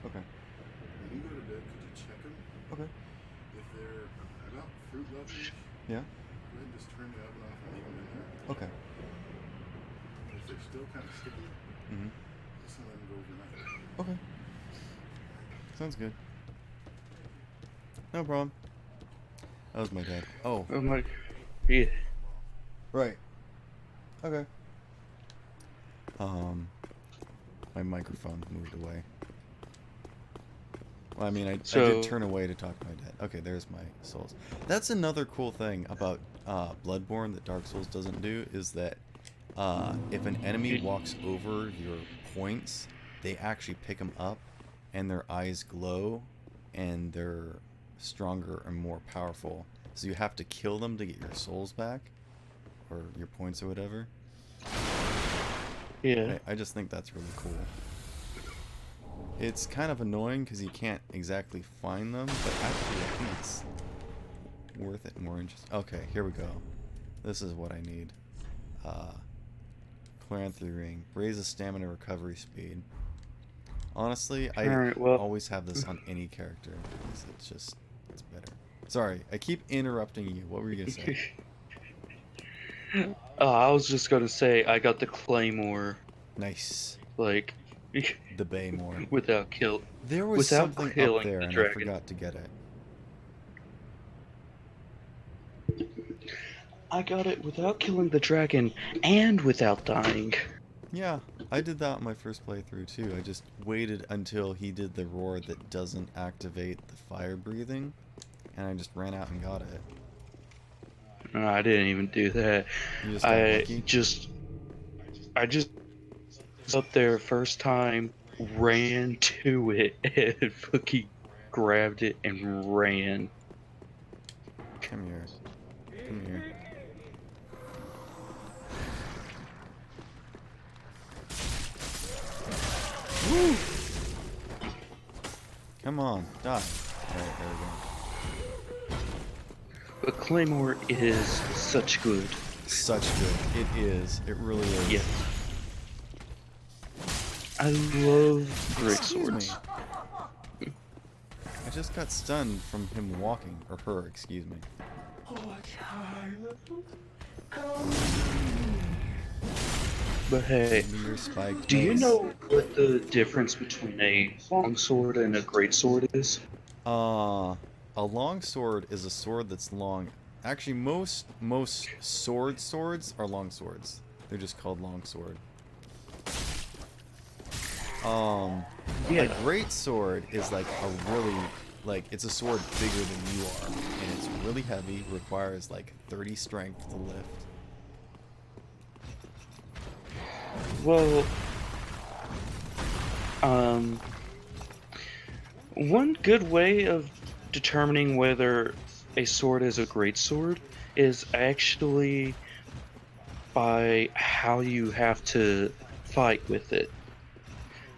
Okay. When you go to bed, could you check them? Okay. If they're about fruit levels, Yeah? go ahead and just turn the oven off and leave them in there. Okay. If they're still kind of sticky, Mm-hmm. just let them go overnight. Okay. Sounds good. No problem. That was my dad. Oh. I'm like, yeah. Right. Okay. My microphone moved away. Well, I mean, I did turn away to talk to my dad. Okay, there's my souls. That's another cool thing about Bloodborne that Dark Souls doesn't do, is that if an enemy walks over your points, they actually pick them up, and their eyes glow, and they're stronger and more powerful. So you have to kill them to get your souls back, or your points or whatever. Yeah. I just think that's really cool. It's kind of annoying because you can't exactly find them, but actually I think it's worth it, more interesting. Okay, here we go. This is what I need. Clearanthy Ring. Raise the stamina recovery speed. Honestly, I always have this on any character, because it's better. Sorry, I keep interrupting you. What were you going to say? I was just gonna say I got the Claymore, Nice. like, The Baymore. without There was without something up killing there the and I dragon. forgot to get it. I got it without killing the dragon and without dying. Yeah, I did that on my first playthrough too. I just waited until he did the roar that doesn't activate the fire breathing, and I just ran out and got it. No, I didn't even do that. You just got lucky? I just up there first time, ran to it, and fucking grabbed it and ran. Come here. Come here. Woo! Come on, die. Alright, there we go. But Claymore is such good. Such good. It is. It really is. Yes. I love great Excuse swords. me. I just got stunned from him walking. Or her, excuse me. But hey, Give me your spiked do you nose. know what the difference between a longsword and a greatsword is? A longsword is a sword that's long. Actually, most swords are long swords. They're just called longsword. Yeah. A great sword is like a really, like, it's a sword bigger than you are, and it's really heavy, requires like 30 strength to lift. Well, one good way of determining whether a sword is a great sword is actually by how you have to fight with it.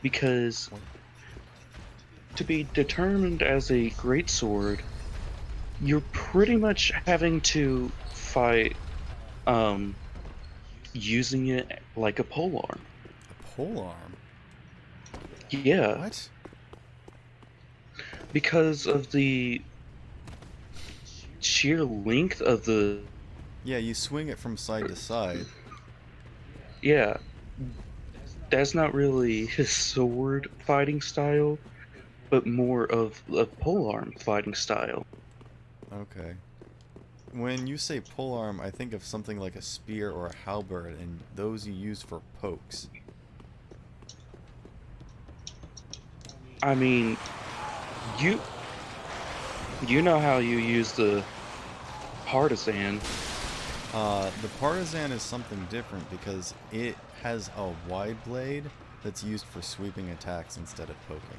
Because to be determined as a great sword, you're pretty much having to fight using it like a polearm. A polearm? Yeah. What? Because of the sheer length of the... Yeah, you swing it from side to side. Yeah. That's not really his sword fighting style, but more of a polearm fighting style. Okay. When you say polearm, I think of something like a spear or a halberd, and those you use for pokes. I mean, you know how you use the partisan. The partisan is something different because it has a wide blade that's used for sweeping attacks instead of poking.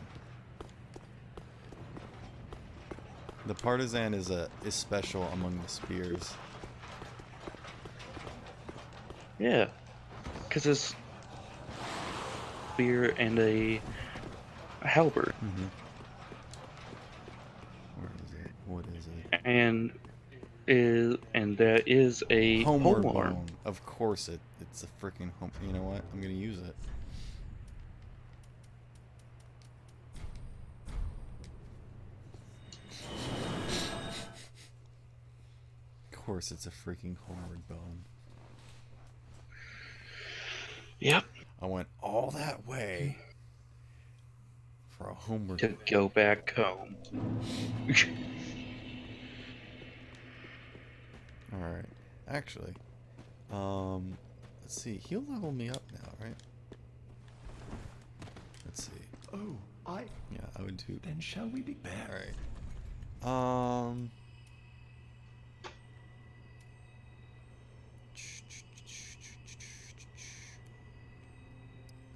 The partisan is special among the spears. Yeah, because it's spear and a halberd. Mm-hmm. Where is it? What is it? And and that is a Homeward polearm. bone. Of course it's a freaking home. You know what? I'm gonna use it. Of course it's a freaking homeward bone. Yep. I went all that way for a homeward To go back home. Alright. Actually, let's see. He'll level me up now, right? Let's see. Oh, Yeah, I would do. then shall we be back? Alright.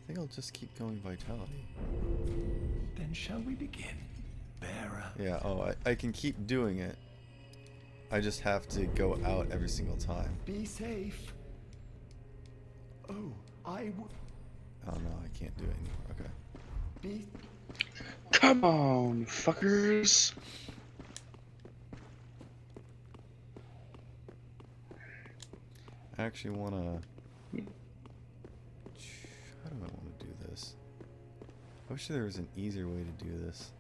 I think I'll just keep going vitality. Then shall we begin? Bearer. Yeah, oh, I can keep doing it. I just have to go out every single time. Be safe. Oh, I would Oh no, I can't do it anymore. Okay. be. Come on, fuckers. I actually want to... How do I want to do this? I wish there was an easier way to do this.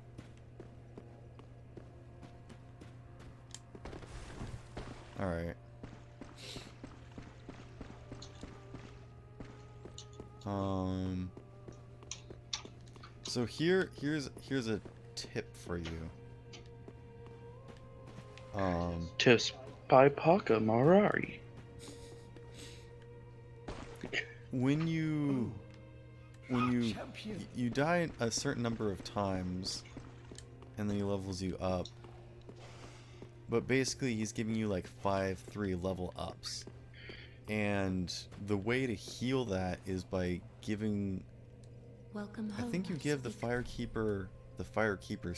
Alright. So here's a tip for you. Tips by Paka Marari. When you Champion. you die a certain number of times, and then he levels you up. But basically, he's giving you like 5-3 level ups, and the way to heal that is by giving. Welcome I home. think you give the Firekeeper's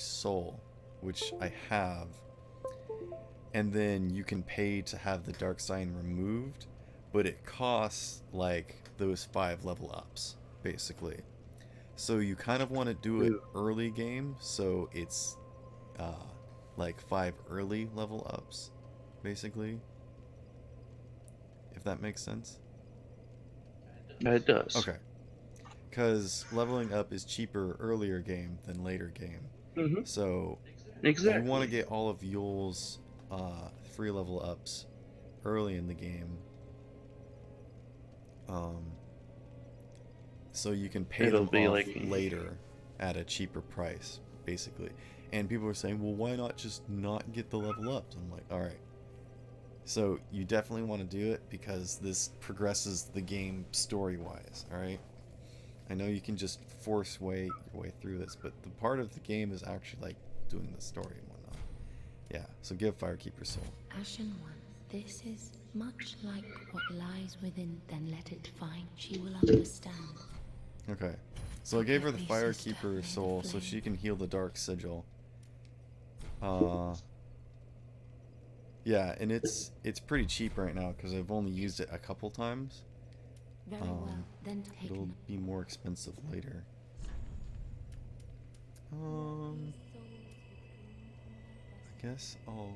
soul, which I have, and then you can pay to have the dark sign removed, but it costs like those 5 level ups, basically. So you kind of want to do it early game, so it's like 5 early level ups, basically. If that makes sense. It does. Okay. Because leveling up is cheaper earlier game than later game. Mm-hmm. So Exactly. you want to get all of Yule's 3 level ups early in the game. So you can pay It'll them be off like- later at a cheaper price, basically. And people are saying, well, why not just not get the level ups? I'm like, alright. So you definitely want to do it because this progresses the game story-wise, alright? I know you can just force your way through this, but the part of the game is actually like doing the story and whatnot. Yeah, so give Firekeeper soul. Ashen One, this is much like what lies within, then let it find. She will understand. Okay. So I gave her the At least it's Firekeeper down in the soul so flame. she can heal the Dark Sigil. Yeah, and it's pretty cheap right now because I've only used it a couple times. Very well, then take It'll be more expensive later. I guess I'll...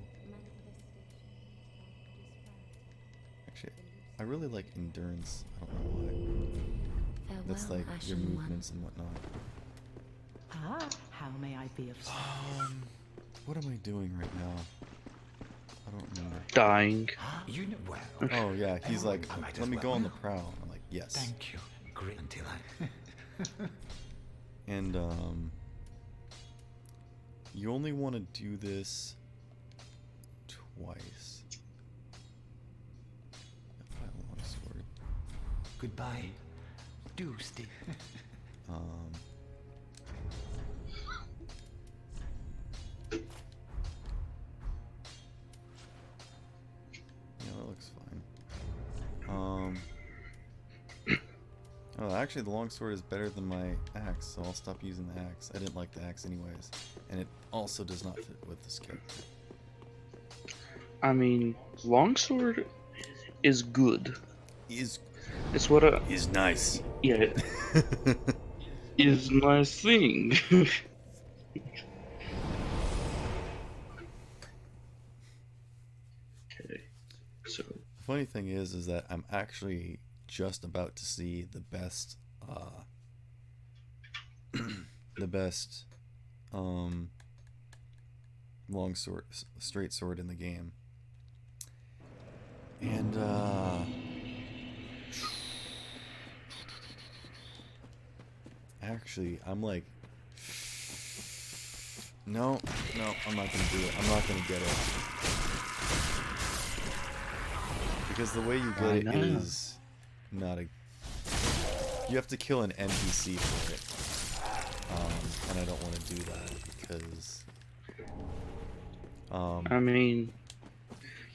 Actually, I really like endurance. I don't know why. That's Farewell, like your Ashen One. movements and whatnot. Ah, how may I be of service? What am I doing right now? I don't remember. Dying. You know well. Oh yeah, he's like, I might as let me well go on the now. prowl. I'm like, yes. Thank you. Great until I. And you only want to do this twice. Buy a longsword. Goodbye. Do stay. Yeah, that looks fine. Oh, actually, the longsword is better than my axe, so I'll stop using the axe. I didn't like the axe anyways, and it also does not fit with this character. I mean, longsword is good. Is It's what a nice. yeah is nice thing. funny thing is that I'm actually just about to see the best, the best, long sword, straight sword in the game. And, actually, I'm like, no, I'm not gonna do it. I'm not gonna get it. Because the way you get it is not a... You have to kill an NPC for it. And I don't want to do that because... I mean,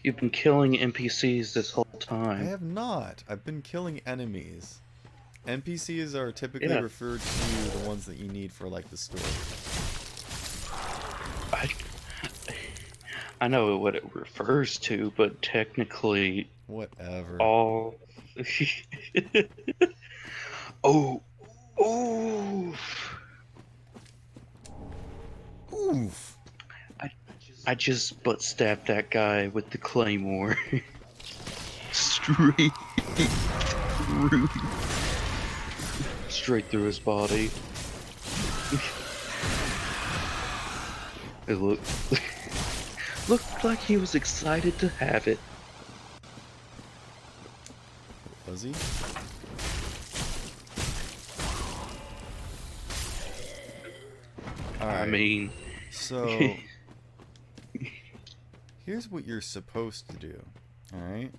you've been killing NPCs this whole I time. have not. I've been killing enemies. NPCs are typically Yeah. referred to the ones that you need for, like, the story. I know what it refers to, but technically, Whatever. all. Oh, oof! Oof. I just butt stabbed that guy with the claymore. Straight through his body. It looked like he was excited to have it. Was he? All right. I mean, So, here's what you're supposed to do, alright?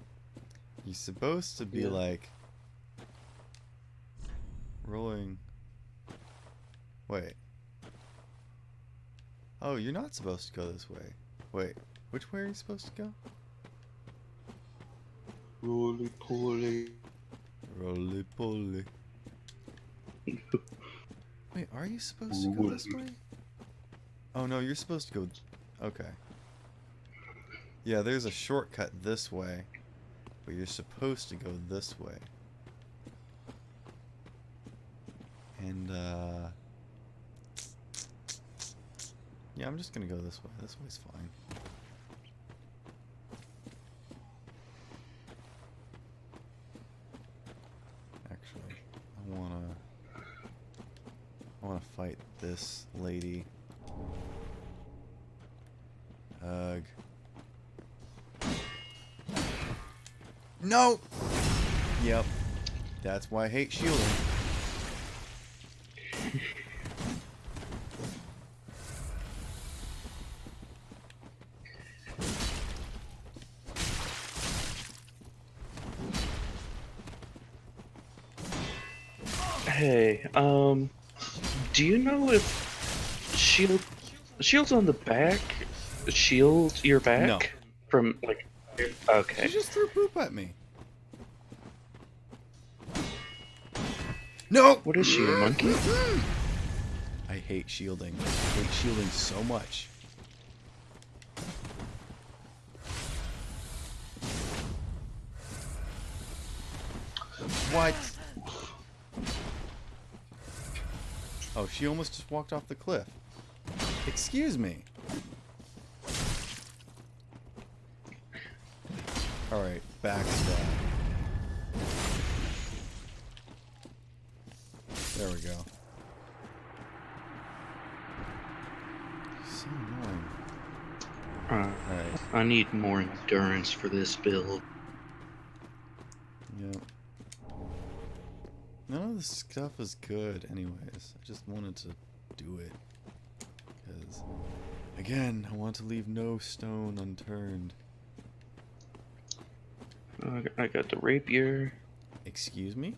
You're supposed to be like, rolling, wait. Oh, you're not supposed to go this way. Wait, which way are you supposed to go? roly poly. Roly poly. Wait, are you supposed to go this way? Oh no, you're supposed to go... Okay. Yeah, there's a shortcut this way, but you're supposed to go this way. And, yeah, I'm just gonna go this way. This way's fine. Actually, I wanna fight this lady. Ugh. No! Yep. That's why I hate shielding. Hey, do you know if shields on the back shield your back No. from like? Okay. She just threw poop at me. No! What is she, a monkey? I hate shielding. I hate shielding so much. What? Oh, she almost just walked off the cliff. Excuse me. Alright, backstab. There we go. So annoying. Alright. I need more endurance for this build. Yep. None of this stuff is good anyways. I just wanted to do it. Because, again, I want to leave no stone unturned. I got the rapier. Excuse me?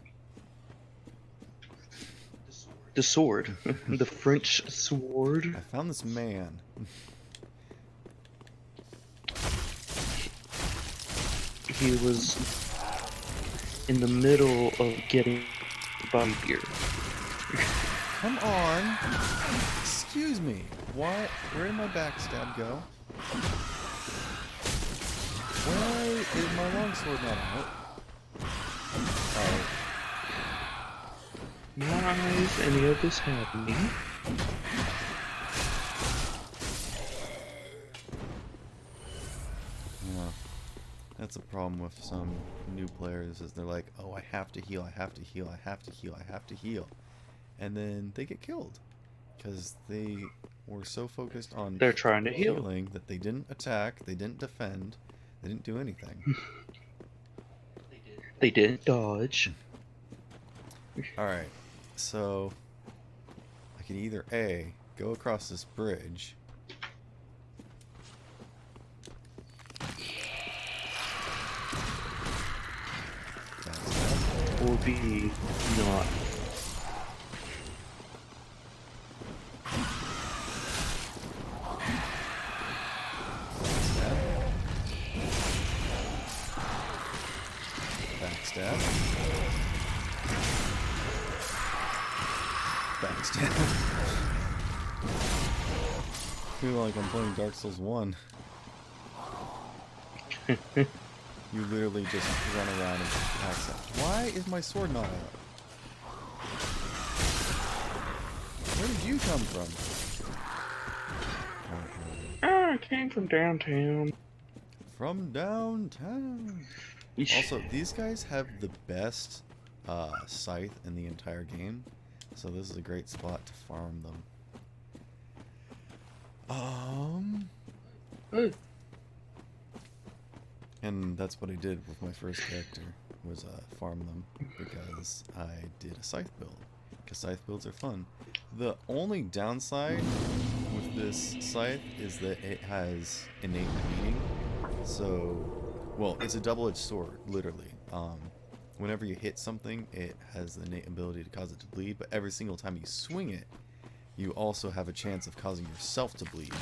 The sword. The French sword. I found this man. He was in the middle of getting rapier. Come on! Excuse me. Why? Where did my backstab go? Why is my longsword not out? Oh. Knives, any of this happening? Yeah. That's a problem with some new players is they're like, oh, I have to heal, I have to heal, I have to heal, I have to heal. And then they get killed. Because they were so focused on They're trying to heal. healing that they didn't attack, they didn't defend, they didn't do anything. They didn't dodge. Alright, so I can either A, go across this bridge. Or B, not. Backstab. Backstab. I feel like I'm playing Dark Souls 1. You literally just run around and backstab. Why is my sword not out? Where did you come from? I came from downtown. From downtown. Also, these guys have the best scythe in the entire game, so this is a great spot to farm them. And that's what I did with my first character, was farm them, because I did a scythe build, because scythe builds are fun. The only downside with this scythe is that it has innate bleeding, so, well, it's a double-edged sword, literally. Whenever you hit something, it has the innate ability to cause it to bleed, but every single time you swing it, you also have a chance of causing yourself to bleed.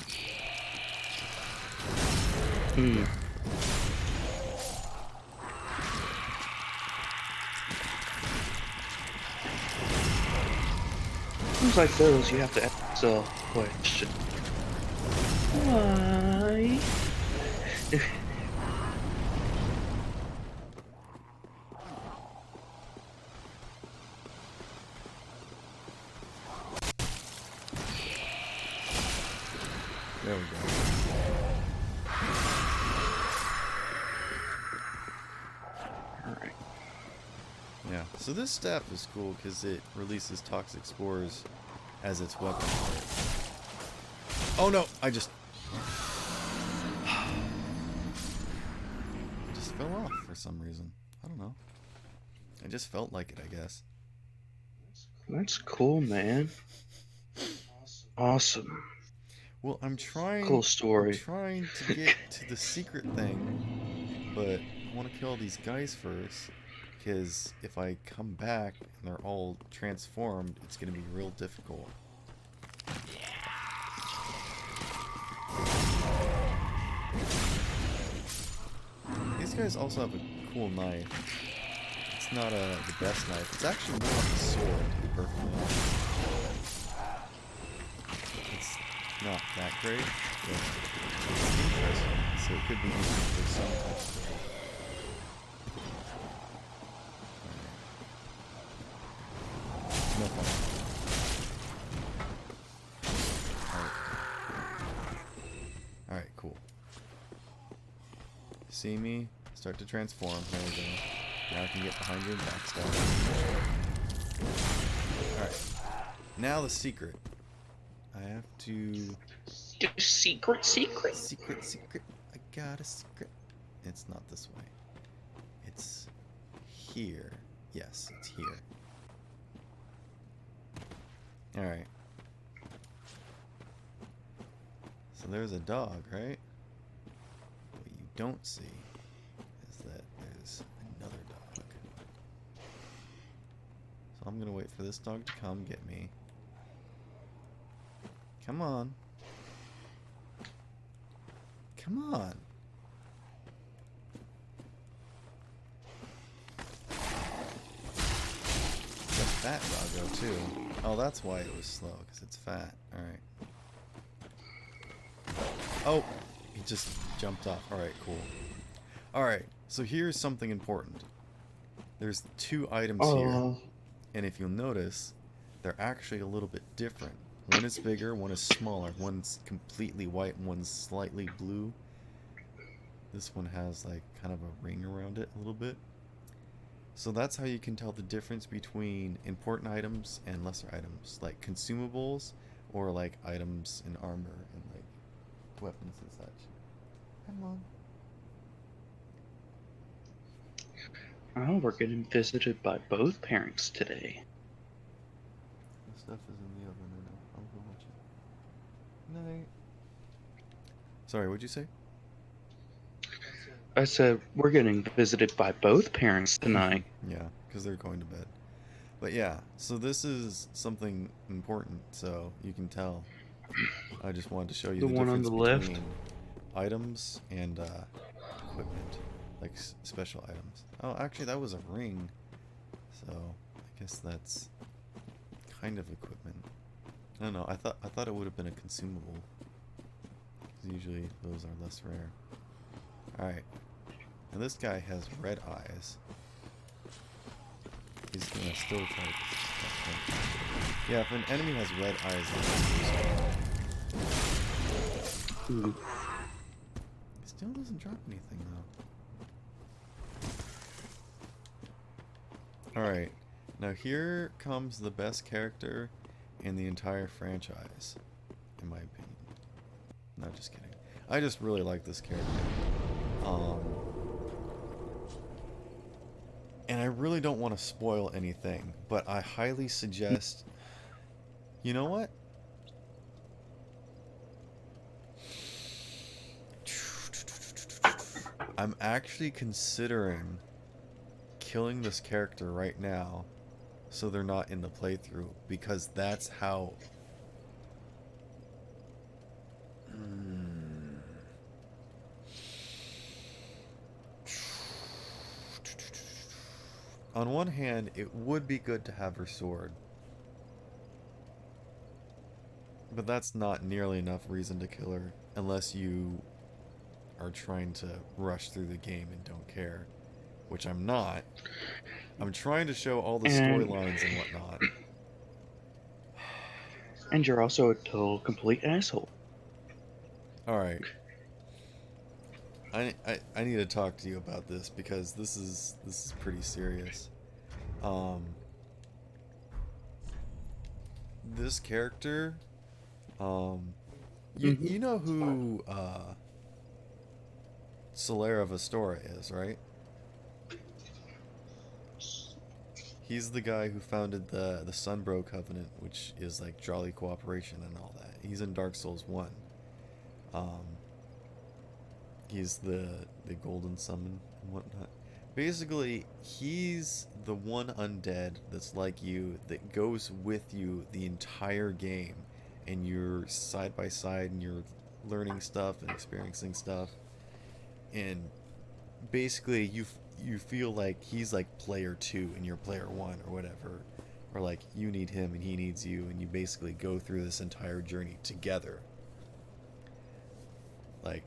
Things like those, you have to ask a question. Why? There we go. Alright. Yeah, so this staff is cool because it releases toxic spores as its weapon. Oh no, I just fell off for some reason. I don't know. I just felt like it, I guess. That's cool, man. Awesome. Well, I'm trying. Cool story. I'm trying to get to the secret thing, but I want to kill these guys first, because if I come back and they're all transformed, it's going to be real difficult. These guys also have a cool knife. It's not the best knife. It's actually more like a sword, to be perfectly honest. It's not that great, but it's interesting, so it could be useful for some types of build. Alright. No fun. Alright, cool. See me? Start to transform. There we go. Now I can get behind you and backstab. Alright. Now the secret. I have to... Secret. Secret. I got a secret. It's not this way. It's here. Yes, it's here. Alright. So there's a dog, right? What you don't see is that there's another dog. So I'm gonna wait for this dog to come get me. Come on. Come on. It's a fat doggo too. Oh, that's why it was slow, because it's fat. Alright. Oh, he just jumped off. Alright, cool. Alright, so here's something important. There's two items here. And if you'll notice, they're actually a little bit different. One is bigger, one is smaller. One's completely white and one's slightly blue. This one has like kind of a ring around it a little bit. So that's how you can tell the difference between important items and lesser items, like consumables or like items in armor and like weapons and such. Come on. Oh, we're getting visited by both parents today. The stuff is in the oven right now. I'll go watch it. Night. Sorry, what'd you say? I said we're getting visited by both parents tonight. Yeah, because they're going to bed. But yeah, so this is something important, so you can tell. I just wanted to show you The the one on difference the left? between items and equipment, like special items. Oh, actually, that was a ring, so I guess that's kind of equipment. I don't know. I thought it would have been a consumable. 'Cause usually those are less rare. All right. And this guy has red eyes. He's gonna still try to catch him. Yeah, if an enemy has red eyes, Ooh. he still doesn't drop anything though. Alright, now here comes the best character in the entire franchise, in my opinion. Not just kidding. I just really like this character. And I really don't want to spoil anything, but I highly suggest... You know what? I'm actually considering killing this character right now so they're not in the playthrough, because that's how... On one hand, it would be good to have her sword. But that's not nearly enough reason to kill her, unless you are trying to rush through the game and don't care. Which I'm not. I'm trying to show all the storylines and whatnot. And you're also a total complete asshole. Alright. I need to talk to you about this, because this is pretty serious. This character, you know who Solera Vastora is, right? He's the guy who founded the Sunbro Covenant, which is like Jolly Cooperation and all that. He's in Dark Souls 1. He's the Golden Summon and whatnot. Basically, he's the one undead that's like you, that goes with you the entire game, and you're side by side and you're learning stuff and experiencing stuff, and basically you feel like he's like player 2 and you're player 1 or whatever, or like you need him and he needs you, and you basically go through this entire journey together. Like,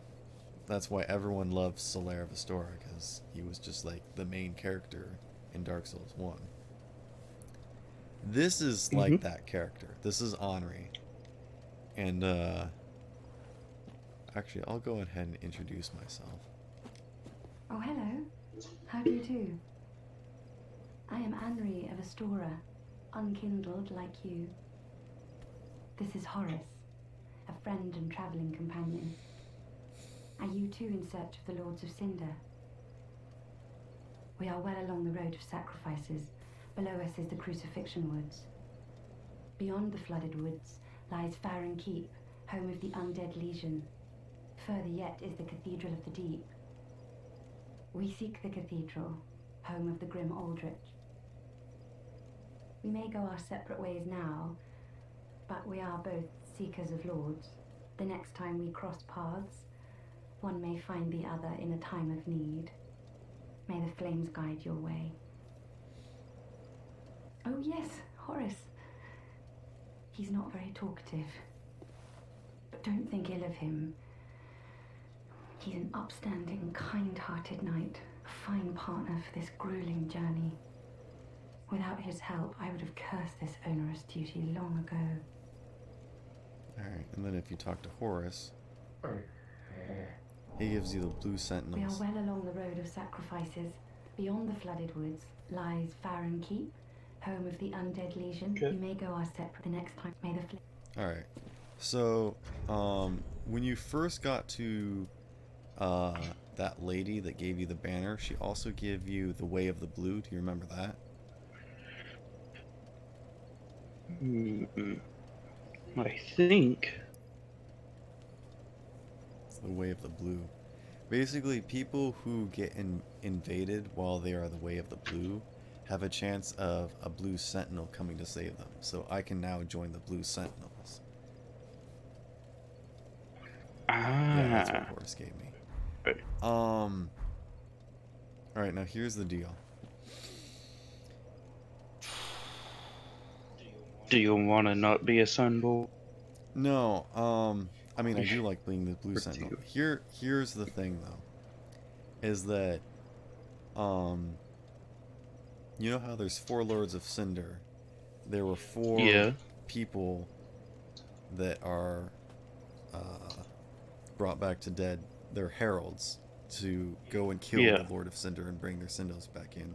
that's why everyone loves Solera Vastora, because he was just like the main character in Dark Souls 1. This is like that character. This is Henri. And actually, I'll go ahead and introduce myself. Oh, hello. How do you do? I am Henri of Astora, unkindled like you. This is Horace, a friend and travelling companion. Are you too in search of the Lords of Cinder? We are well along the road of sacrifices. Below us is the Crucifixion Woods. Beyond the flooded woods lies Farron Keep, home of the Undead Legion. Further yet is the Cathedral of the Deep. We seek the cathedral, home of the grim Aldrich. We may go our separate ways now, but we are both seekers of lords. The next time we cross paths, one may find the other in a time of need. May the flames guide your way. Oh yes, Horace. He's not very talkative, but don't think ill of him. He's an upstanding, kind-hearted knight, a fine partner for this grueling journey. Without his help, I would have cursed this onerous duty long ago. Alright, and then if you talk to Horace... He gives you the blue We are sentinels. well along the road of sacrifices. Beyond the flooded woods lies Farron Keep, home of the Undead Legion. Okay. You may go our separate the next time. May the Alright. So, when you first got to that lady that gave you the banner, she also gave you the Way of the Blue. Do you remember that? I think. It's the Way of the Blue. Basically, people who get invaded while they are the Way of the Blue have a chance of a Blue Sentinel coming to save them. So I can now join the Blue Sentinels. Yeah, that's what Horus gave me. Right. Alright, now here's the deal. Do you want to not be a Sunbolt? No, I mean, I do like being the Blue Sentinel. Here's the thing, though, is that, you know how there's 4 Lords of Cinder? There were 4 people that are, brought back to dead. They're heralds to go and kill the Lord of Cinder and bring their Cindos back in.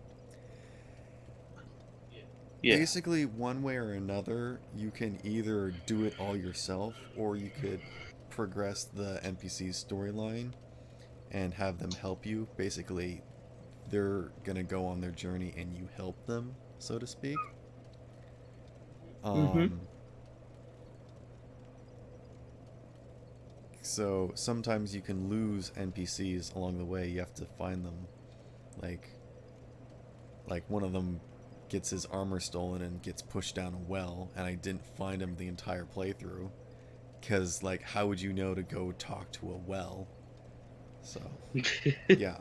Basically, one way or another, you can either do it all yourself, or you could progress the NPC's storyline and have them help you. Basically, they're gonna go on their journey and you help them, so to speak. So sometimes you can lose NPCs along the way. You have to find them. Like one of them gets his armor stolen and gets pushed down a well, and I didn't find him the entire playthrough, because, like, how would you know to go talk to a well? So, yeah.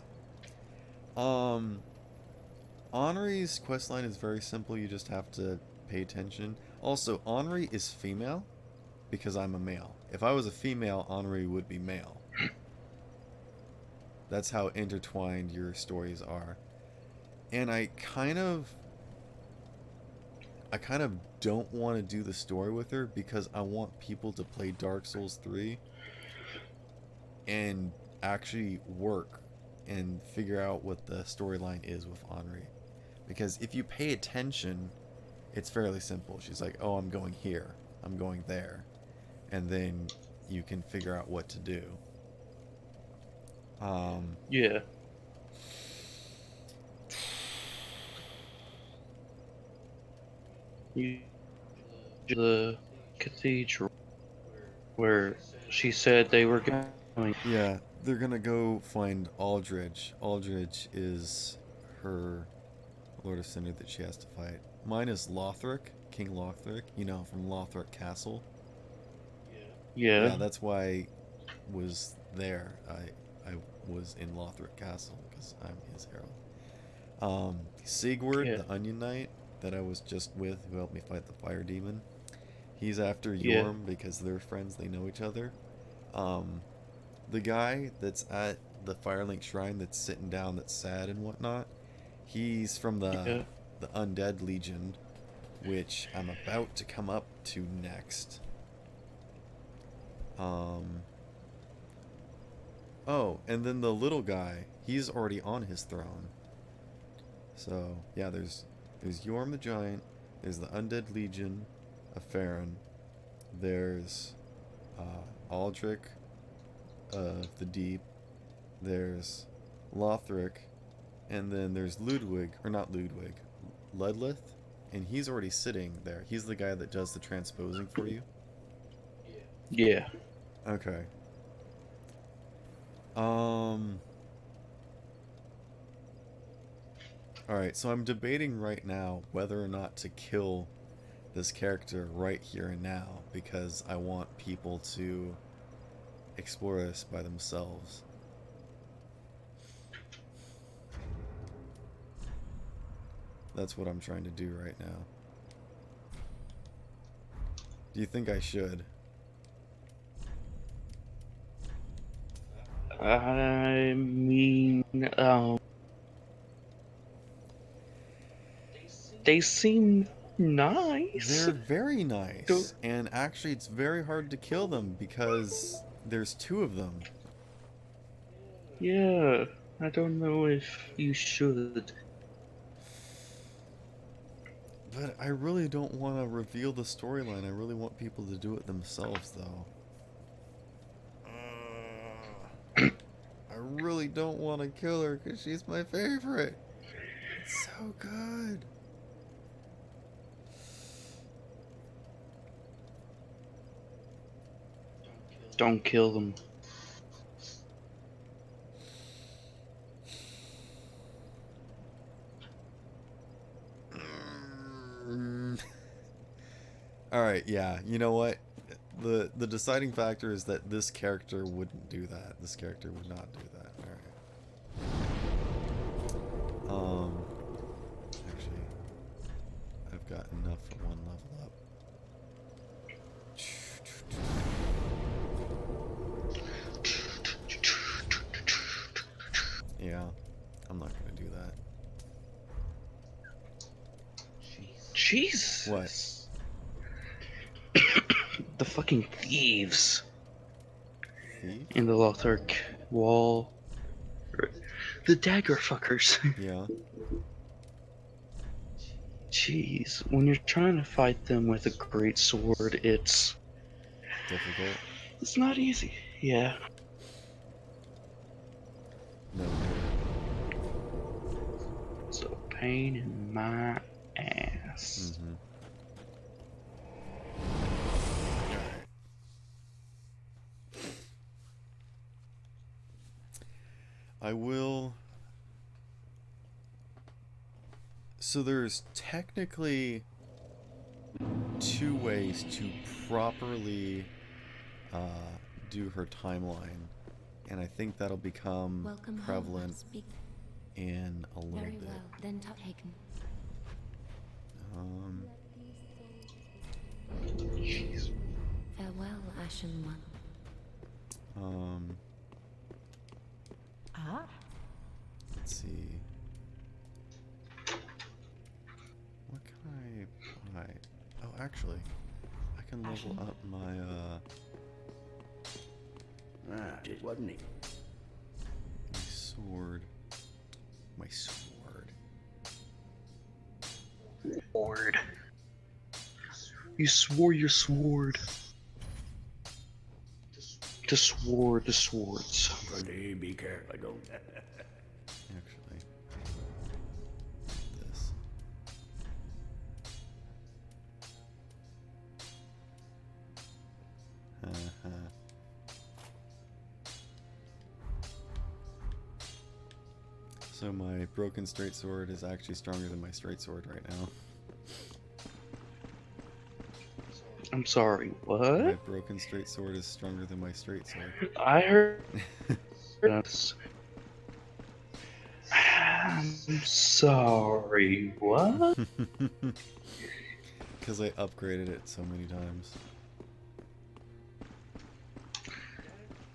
Henri's questline is very simple. You just have to pay attention. Also, Henri is female, because I'm a male. If I was a female, Henri would be male. That's how intertwined your stories are. And I kind of don't want to do the story with her, because I want people to play Dark Souls 3 and actually work and figure out what the storyline is with Henri. Because if you pay attention, it's fairly simple. She's like, oh, I'm going here, I'm going there, and then you can figure out what to do. Yeah. The cathedral where she said they were going. Yeah, they're gonna go find Aldridge. Aldridge is her Lord of Cinder that she has to fight. Mine is Lothric, King Lothric, you know, from Lothric Castle. Yeah, that's why I was there. I was in Lothric Castle, because I'm his herald. Sigurd, the Onion Knight, that I was just with, who helped me fight the fire demon, he's after Yorm, because they're friends, they know each other. The guy that's at the Firelink Shrine that's sitting down, that's sad and whatnot, he's from the Undead Legion, which I'm about to come up to next. Oh, and then the little guy, he's already on his throne. So, yeah, there's Yorm the Giant, there's the Undead Legion of Farron, there's Aldrich of the Deep, there's Lothric, and then there's Ludwig, or not Ludwig, Ludleth, and he's already sitting there. He's the guy that does the transposing for you. Yeah. Okay. Alright, so I'm debating right now whether or not to kill this character right here and now, because I want people to explore this by themselves. That's what I'm trying to do right now. Do you think I should? I mean, they seem nice. They're very nice, and actually it's very hard to kill them because there's 2 of them. Yeah, I don't know if you should. But I really don't want to reveal the storyline. I really want people to do it themselves, though. I really don't want to kill her because she's my favorite. It's so good. Don't kill them. Alright, yeah. You know what? The deciding factor is that this character wouldn't do that. This character would not do that. Alright. Actually, I've got enough for one level up. Yeah, I'm not gonna do that. Jesus. What? The fucking thieves Thief? in the Lothric wall. The dagger fuckers. Yeah. Jeez, when you're trying to fight them with a great sword, it's Difficult? not easy. Yeah. No. It's a pain in my ass. Mm-hmm. I will... So there's technically 2 ways to properly do her timeline, and I think that'll become Welcome prevalent home. Speak in a little very bit. well. Then taken. Farewell, Ashen One. Ah, Let's see. What can I buy? Oh, actually, I can level up my, It wasn't he? my sword. My sword. Sword. You swore your sword. To sword the swords. Pretty be careful, I don't. Actually, this. So my broken straight sword is actually stronger than my straight sword right now. I'm sorry, My what? broken straight sword is stronger than my straight sword. I heard this. I'm sorry, what? Because I upgraded it so many times.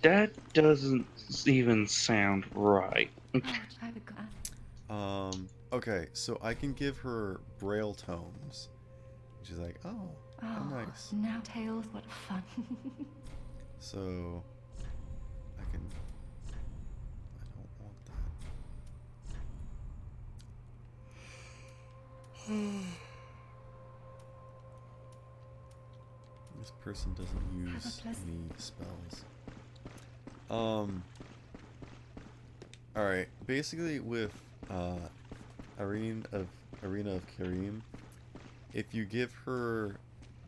That doesn't even sound right. Oh, I forgot. Okay, so I can give her Braille tomes. She's like, oh, how nice. Now tales, what fun. So, I can... I don't want that. This person doesn't use any spells. Alright, basically with, Arena of Karim, if you give her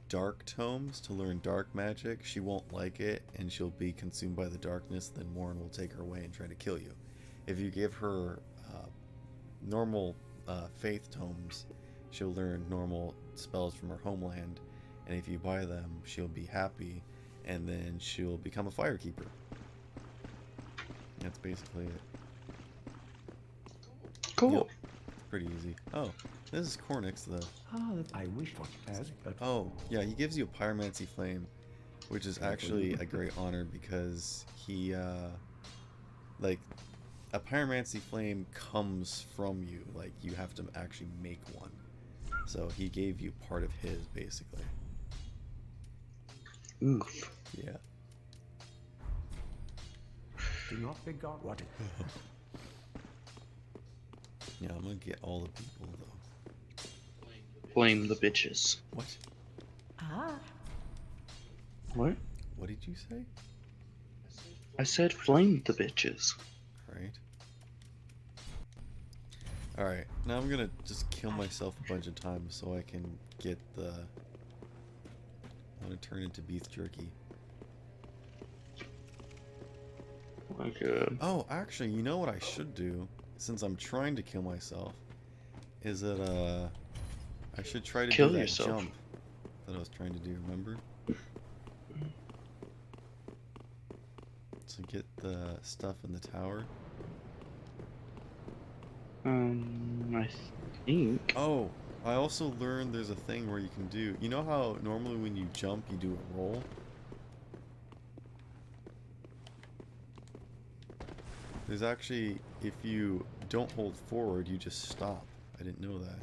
dark tomes to learn dark magic, she won't like it and she'll be consumed by the darkness, then Morn will take her away and try to kill you. If you give her normal faith tomes, she'll learn normal spells from her homeland, and if you buy them, she'll be happy, and then she'll become a firekeeper. That's basically it. Cool. Yep. Pretty easy. Oh, this is Cornix, though. Ah, I wish to ask, but Oh, yeah, he gives you a Pyromancy Flame, which is actually a great honor because he, like, a Pyromancy Flame comes from you. Like, you have to actually make one. So he gave you part of his, basically. Oof. Yeah. Do not forget what it Yeah, I'm gonna get all the people though. Blame the bitches. What? Ah, What? What did you say? I said flame the bitches. Right. Alright, now I'm gonna just kill myself a bunch of times so I can get the... I want to turn into beef jerky. Oh my god. Oh, actually, you know what I should do? Since I'm trying to kill myself, is that, I should try to Kill do that yourself. jump that I was trying to do, remember? To get the stuff in the tower. I think. Oh, I also learned there's a thing where you can do... You know how normally when you jump, you do a roll? There's actually... If you don't hold forward, you just stop. I didn't know that.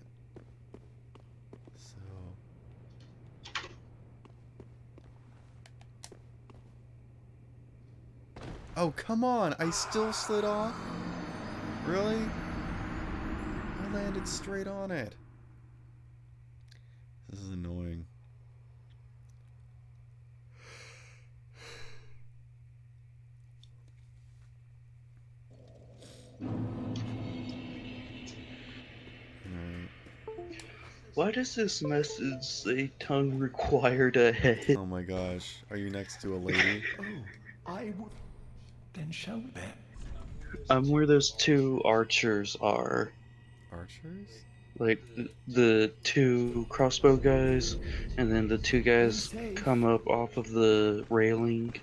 So... Oh, come on! I still slid off? Really? I landed straight on it. This is annoying. Alright. Why does this message say tongue required ahead? Oh my gosh. Are you next to a lady? Oh, I would then show them. I'm where those two archers are. Archers? Like the two crossbow guys, and then the two guys come up off of the railing.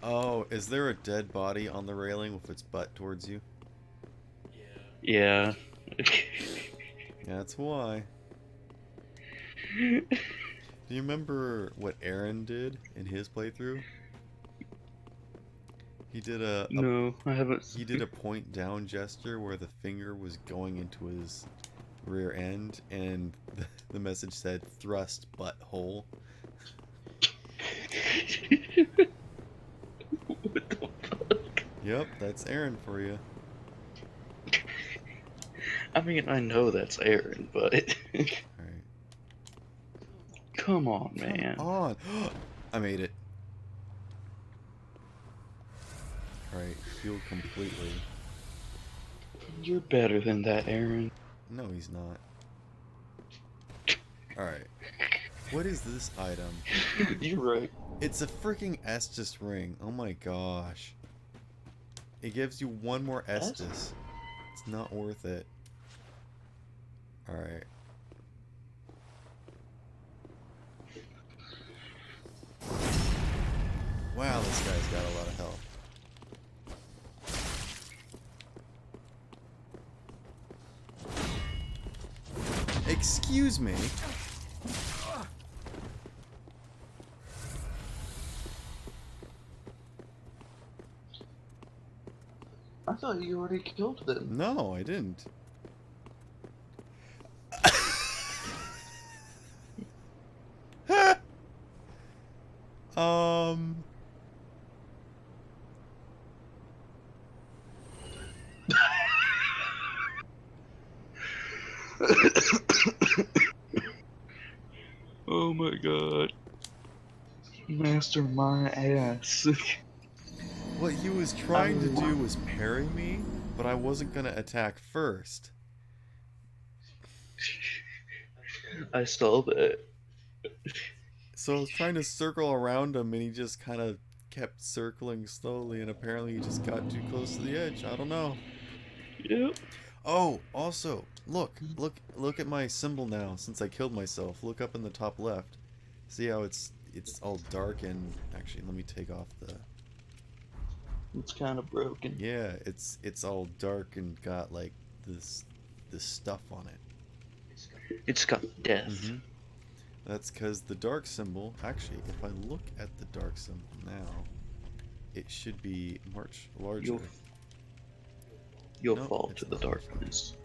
Oh, is there a dead body on the railing with its butt towards you? Yeah. That's why. Do you remember what Aaron did in his playthrough? He did No, I haven't. He did a point down gesture where the finger was going into his rear end, and the message said "thrust butthole." What the fuck? Yep, that's Aaron for you. I mean, I know that's Aaron, but Alright. come on, man. Come on. I made it. Alright, healed completely. You're better than that, Aaron. No, he's not. Alright. What is this item? You're right. It's a freaking Estus ring. Oh my gosh. It gives you one more Estus. It's not worth it. Alright. Wow, this guy's got a lot of health. Excuse me. I thought you already killed them. No, I didn't. Oh my god. Master my ass. What he was trying to do was parry me, but I wasn't gonna attack first. I saw that. So I was trying to circle around him, and he just kind of kept circling slowly, and apparently he just got too close to the edge. I don't know. Yep. Oh, also, look at my symbol now. Since I killed myself, look up in the top left. See how it's all dark and actually, let me take off the. It's kind of broken. Yeah, it's all dark and got like this stuff on it. It's got death. Mm-hmm. That's because the dark symbol. Actually, if I look at the dark symbol now, it should be much larger. You'll No, fall it's to the not. darkness.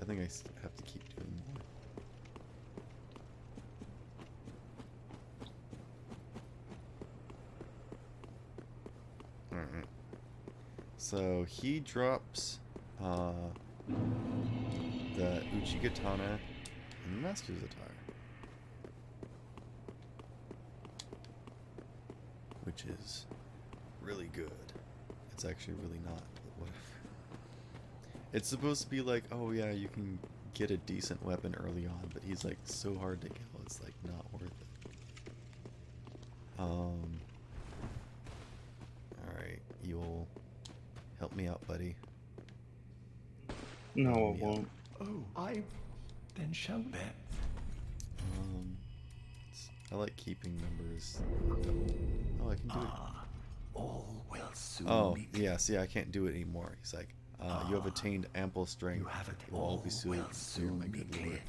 I think I have to keep doing more. Alright. So he drops the Uchigatana and the Master's Attire, which is really good. It's actually really not, but whatever. It's supposed to be like, oh yeah, you can get a decent weapon early on, but he's like so hard to kill, it's like not worth it. Alright, you'll help me out, buddy. No, Help I me won't. Oh, I then shall bet. I like keeping numbers. Oh, I can do it. All will soon Oh, be yeah, see, I can't do it anymore. He's like, you have attained ample strength. You have it. It will all be soon, will soon my be good clear. lord.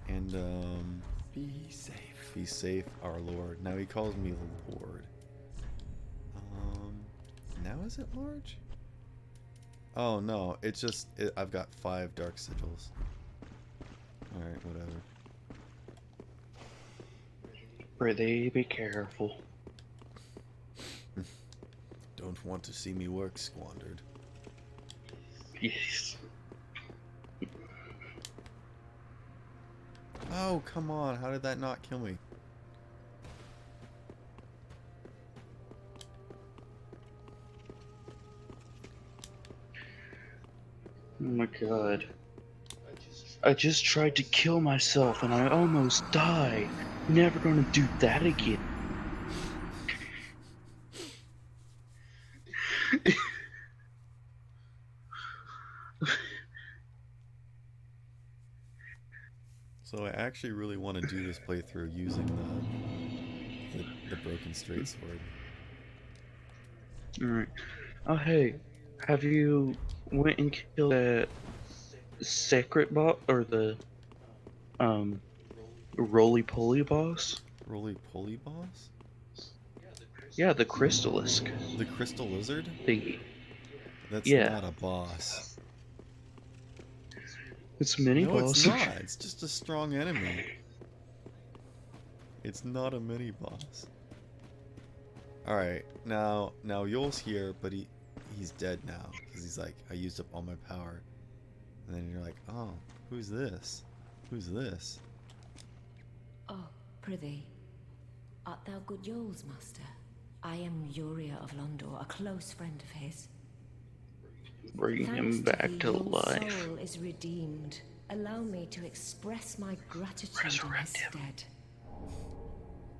And, Be safe. be safe, our lord. Now he calls me lord. Now is it large? Oh, no, it's just, I've got 5 dark sigils. Alright, whatever. Pretty be careful. Don't want to see me work squandered. Yes. Oh, come on. How did that not kill me? Oh my god. I just tried to kill myself and I almost died. Never gonna do that again. So I actually really want to do this playthrough using the broken straight sword. Alright. Oh hey, have you went and killed that secret boss or the roly-poly boss? Roly-poly boss? Yeah, the Crystalisk The crystal lizard? thingy. That's Yeah. not a boss. It's mini No, boss. it's not. It's just a strong enemy. It's not a mini boss. Alright, now Yul's here, but he's dead now. Because he's like, I used up all my power. And then you're like, oh, who's this? Who's this? Oh, prithee. Art thou good Yol's master? I am Uria of Londor, a close friend of his. Bring him Thanks back thee, to your life. soul is redeemed. Allow me to express my gratitude in his Resurrect him. stead.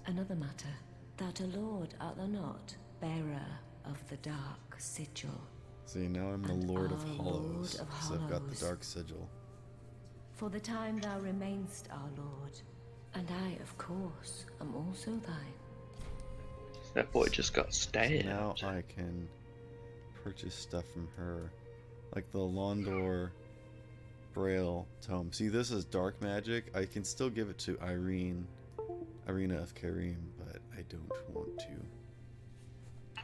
Another matter. That a lord art thou not, bearer of the dark sigil. See, now I'm the And Lord of our Hollows. Lord of So I've got the Hollows. Dark Sigil. For the time thou remainst our lord, and I, of course, am also thine. That boy just got So stabbed. now I can purchase stuff from her. Like the Londor Braille Tome. See, this is dark magic. I can still give it to Irina of Karim, but I don't want to.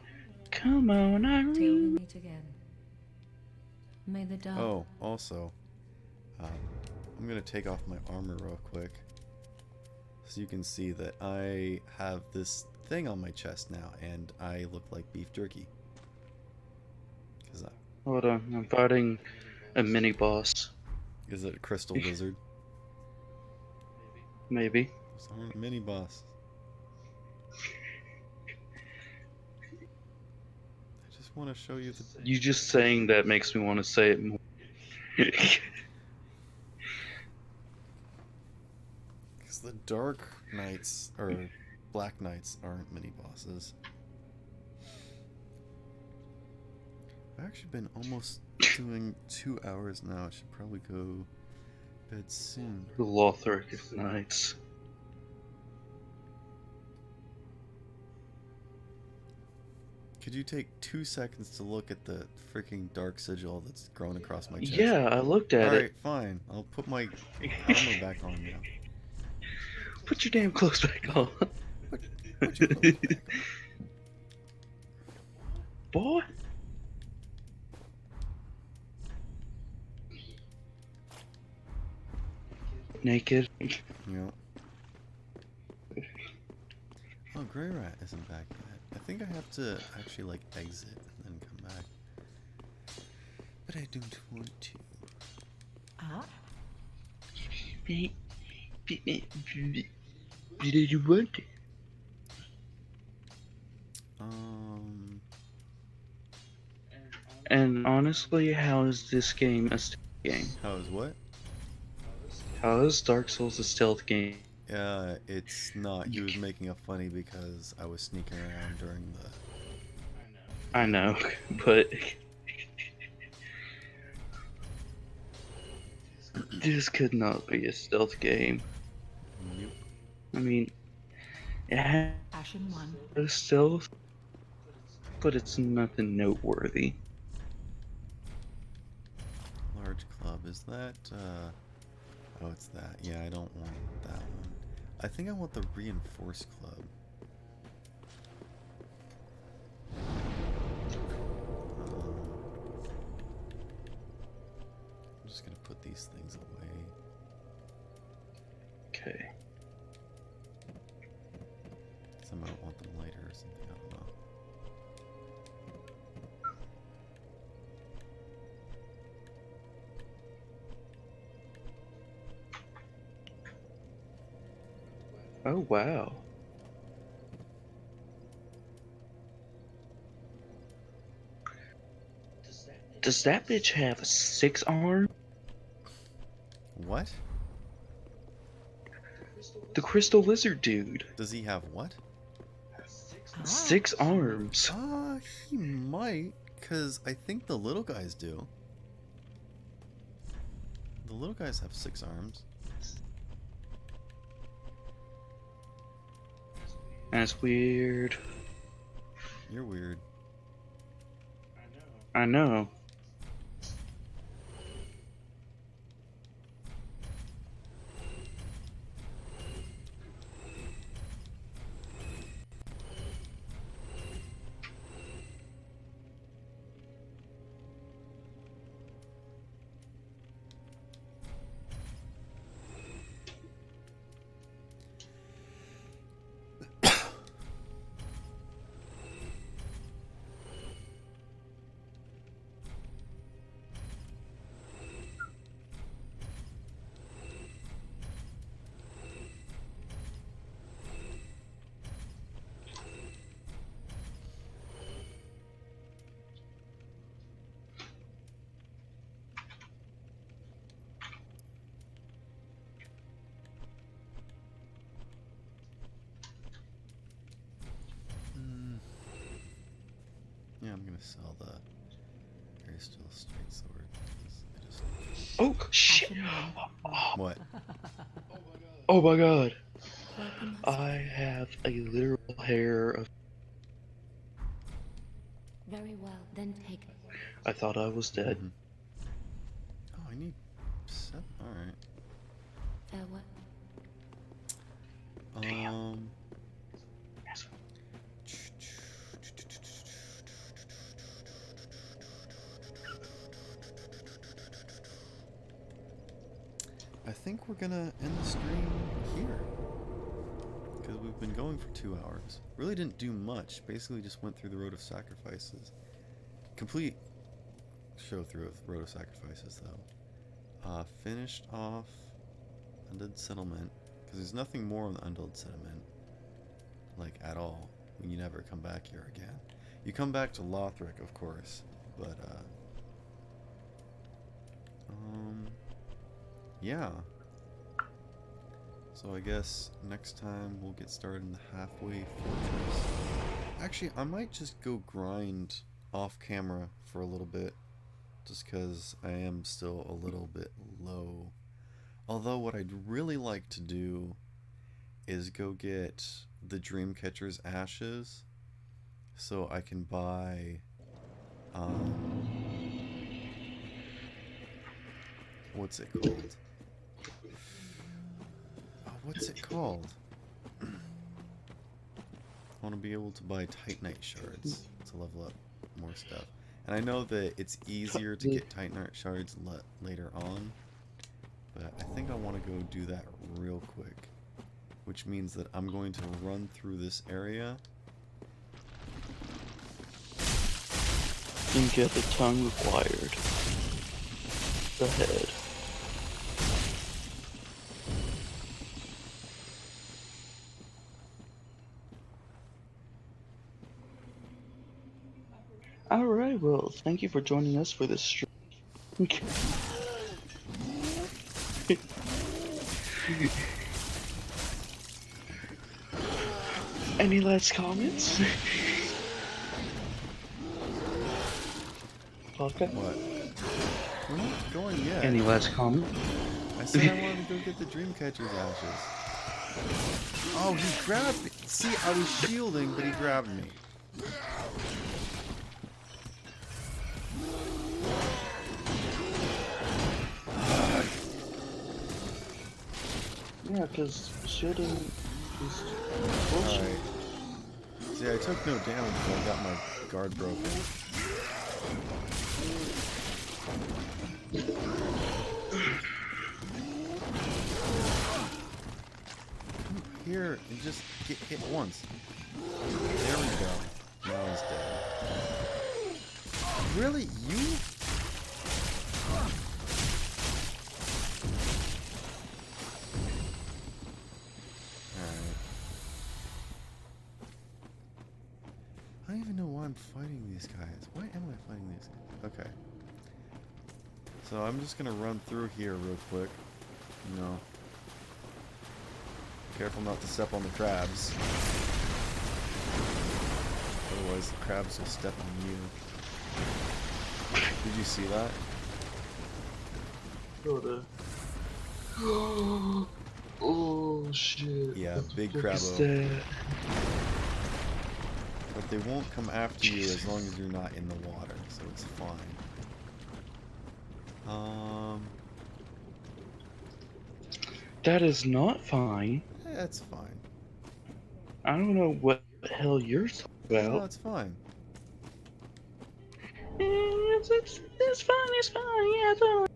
Come on, Till we Irene. meet again. May the dark... Oh, also, I'm gonna take off my armor real quick, so you can see that I have this thing on my chest now, and I look like beef jerky. Hold on, I'm fighting a mini boss. Is it a crystal lizard? Maybe. Those aren't mini boss. I just want to show you the. You just saying that makes me want to say it more. Because the Dark Knights, or Black Knights, aren't mini bosses. I've actually been almost doing 2 hours now. I should probably go to bed soon. The Lothric Knights. Could you take 2 seconds to look at the freaking dark sigil that's grown across my chest? Yeah, I looked at Alright, it. fine. I'll put my armor back on now. Put your damn clothes back on. Put your clothes back on. Boy. Naked. Yep. Oh, Grey Rat isn't back yet. I think I have to actually like exit and then come back. But I don't want to. Ah, Did you want it? And honestly, how is this game a stealth game? How is what? How is Dark Souls a stealth game? It's not. He was making it funny because I was sneaking around during the. I know, but this could not be a stealth game. Nope. I mean, it has Ashen One. stealth, but it's nothing noteworthy. Large club. Is that? Oh, it's that. Yeah, I don't want that one. I think I want the reinforced club. I'm just gonna put these things away. Okay. Some might want them later or something. I don't know. Oh wow. Does that bitch have a 6 arm? What? The Crystal Lizard dude. Does he have what? 6 arms. He might, because I think the little guys do. The little guys have 6 arms. That's weird. You're weird. I know. Yeah, I'm gonna sell the very still straight sword. I just... Oh shit! What? Oh my god! I have a literal hair of. Very well, then take it. I thought I was dead. Oh, I need 7. All right. Farewell. I think we're gonna end the stream here because we've been going for 2 hours. Really didn't do much. Basically, just went through the Road of Sacrifices. Complete show through of Road of Sacrifices, though. Finished off Undead Settlement because there's nothing more on the Undead Settlement, like at all. When you never come back here again. You come back to Lothric, of course, but yeah. So I guess next time we'll get started in the halfway fortress. Actually, I might just go grind off camera for a little bit, just because I am still a little bit low. Although what I'd really like to do is go get the Dreamcatcher's ashes so I can buy what's it called? What's it called? I want to be able to buy Titanite shards to level up more stuff. And I know that it's easier to get Titanite shards later on, but I think I want to go do that real quick. Which means that I'm going to run through this area and get the tongue required. The head. Alright, well, thank you for joining us for this stream. Any last comments? Vodka? What? We're not going yet. Any last comment? I said I wanted to go get the Dreamcatcher's ashes. Oh, he grabbed me. See, I was shielding, but he grabbed me. Yeah, because shielding is bullshit. Alright. See, I took no damage, but I got my guard broken. Come here and just get hit once. There we go. Now he's dead. Really? You? Alright. I don't even know why I'm fighting these guys. Why am I fighting these guys? Okay. So I'm just gonna run through here real quick. You know. Careful not to step on the crabs. Otherwise the crabs will step on you. Did you see that? Oh shit. Yeah, big What is crabo. that? But they won't come after you as long as you're not in the water, so it's fine. That is not fine. That's fine. I don't know what the hell you're talking No, about. it's fine. It's fine, yeah, totally.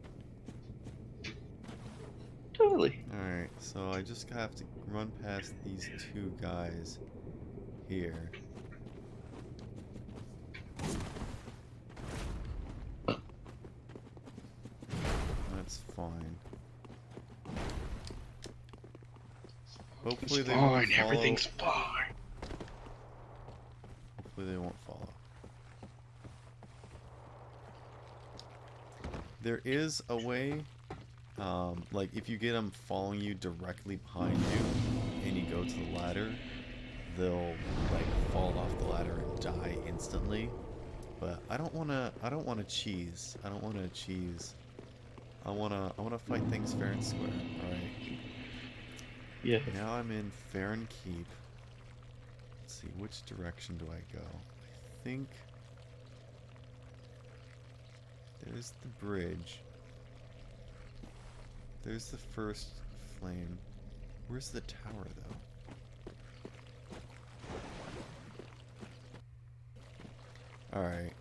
Totally. Alright, so I just have to run past these two guys here. That's fine. Hopefully It's they won't fine, follow. everything's fine. Hopefully they won't follow. There is a way, like if you get them following you directly behind you, and you go to the ladder, they'll like fall off the ladder and die instantly. But I don't wanna cheese. I don't wanna cheese. I wanna fight things fair and square. All right. Yeah. Now I'm in Farron Keep. Let's see, which direction do I go? I think there's the bridge. There's the first flame. Where's the tower though? Alright.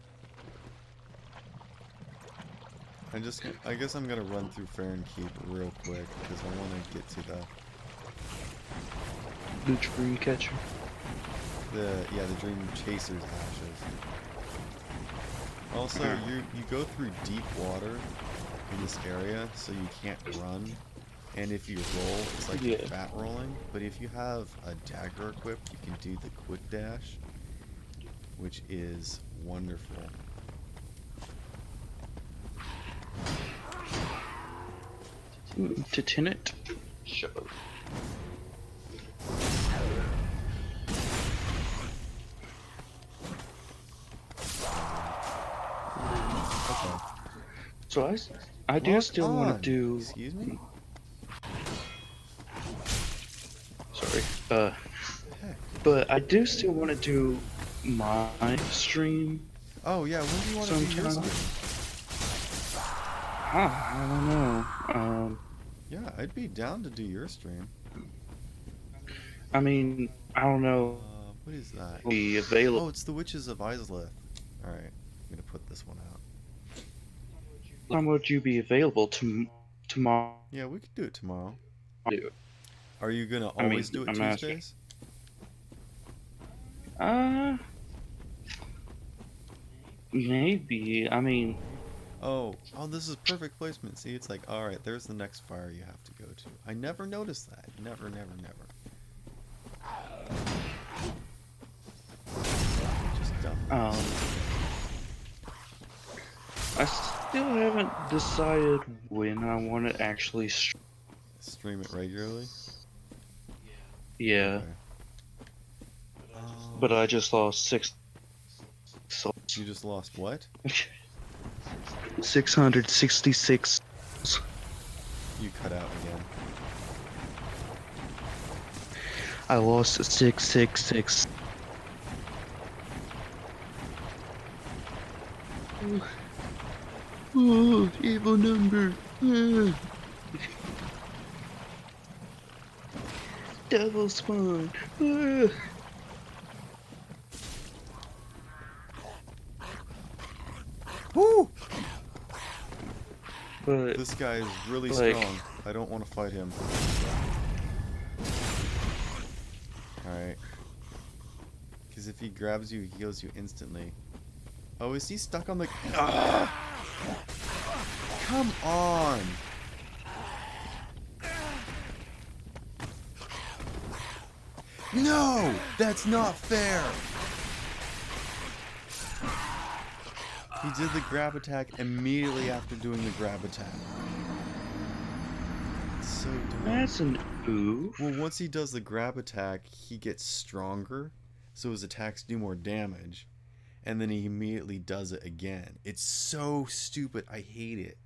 I guess I'm gonna run through Farron Keep real quick because I wanna get to The dream catcher. the Dream Chaser's ashes. Also, you go through deep water in this area, so you can't run. And if you roll, it's like you're fat rolling. But if you have a dagger equipped, you can do the quick dash, which is wonderful. To tenant. Show. Okay. So I do Lock still want on. to do. Excuse me? Sorry. Heck. But I do still want to do my stream. Oh yeah, when do you want to do your Sometime. stream? I don't know. Yeah, I'd be down to do your stream. I mean, I don't know. What is that? Be available. Oh, it's the Witches of Izalith. Alright, I'm gonna put this one out. When would you be available tomorrow? Yeah, we could do it tomorrow. Do it. Are you gonna I mean, always do it I'm asking. Tuesdays? Maybe. I mean, Oh, this is perfect placement. See, it's like, alright, there's the next fire you have to go to. I never noticed that. Never, never, never. Just dumb. I still haven't decided when I want to actually Stream it regularly? Yeah, Okay. but I just lost 6 souls. You just lost what? 666. You cut out again. I lost 666. Oh, evil number. Devil spawn. Woo! But This guy is really like- strong. I don't want to fight him. Alright. Because if he grabs you, he heals you instantly. Oh, is he stuck on the... Ah! Come on! No! That's not fair! He did the grab attack immediately after doing the grab attack. It's so dumb. that's an oof. Well, once he does the grab attack, he gets stronger, so his attacks do more damage, and then he immediately does it again. It's so stupid. I hate it.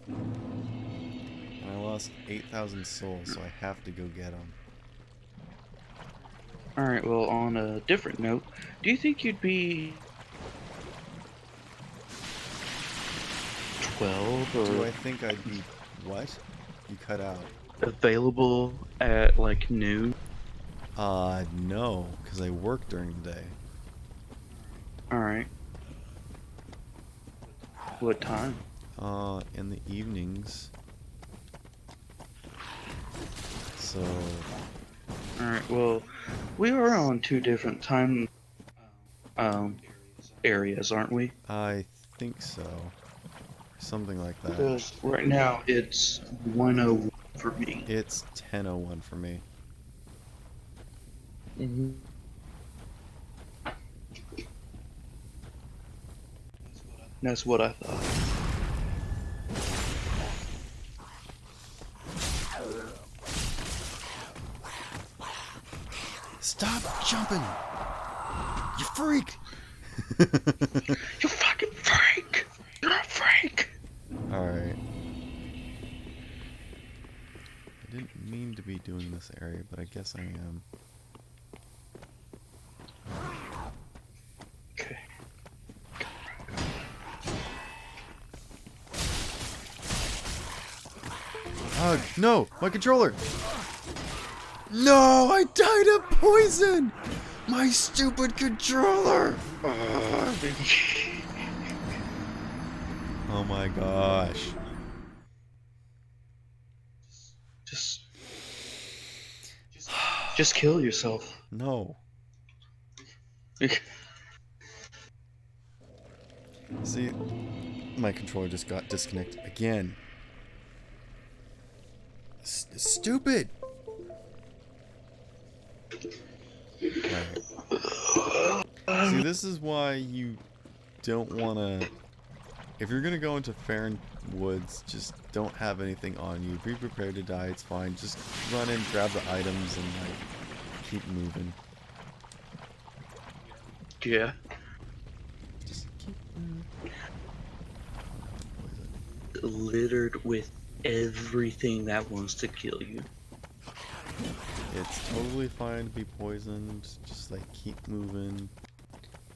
And I lost 8,000 souls, so I have to go get him. Alright, well, on a different note, do you think you'd be 12 or Do I think I'd be... What? You cut out. available at like noon? No, because I work during the day. Alright. What time? In the evenings. So... Alright, well, we are on 2 different time areas, aren't we? I think so. Something like that. Because right now it's 1:01 for me. It's 10:01 for me. Mm-hmm. That's what I thought. Stop jumping! You freak! You fucking freak! You're a freak! Alright. I didn't mean to be doing this area, but I guess I am. Okay. No! My controller! No! I died of poison! My stupid controller! Oh my gosh. Just kill yourself. No. See, my controller just got disconnected again. Stupid! Right. See, this is why you don't want to... If you're going to go into Farron Woods, just don't have anything on you. Be prepared to die, it's fine. Just run in, grab the items, and like keep moving. Yeah. Just keep moving. Littered with everything that wants to kill you. It's totally fine to be poisoned. Just like keep moving.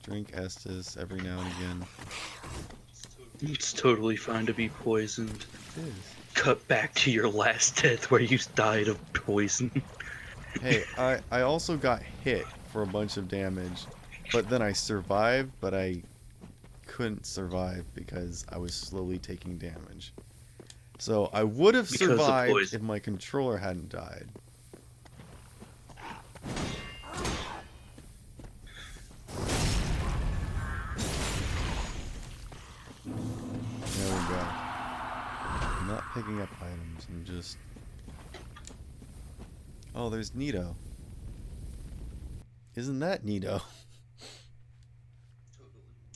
Drink Estus every now and again. It's totally fine to be poisoned. It is. Cut back to your last death where you died of poison. Hey, I also got hit for a bunch of damage, but then I survived, but I couldn't survive because I was slowly taking damage. So I would have Because of survived poison. if my controller hadn't died. picking up items and just... Oh, there's Nito. Isn't that Nito?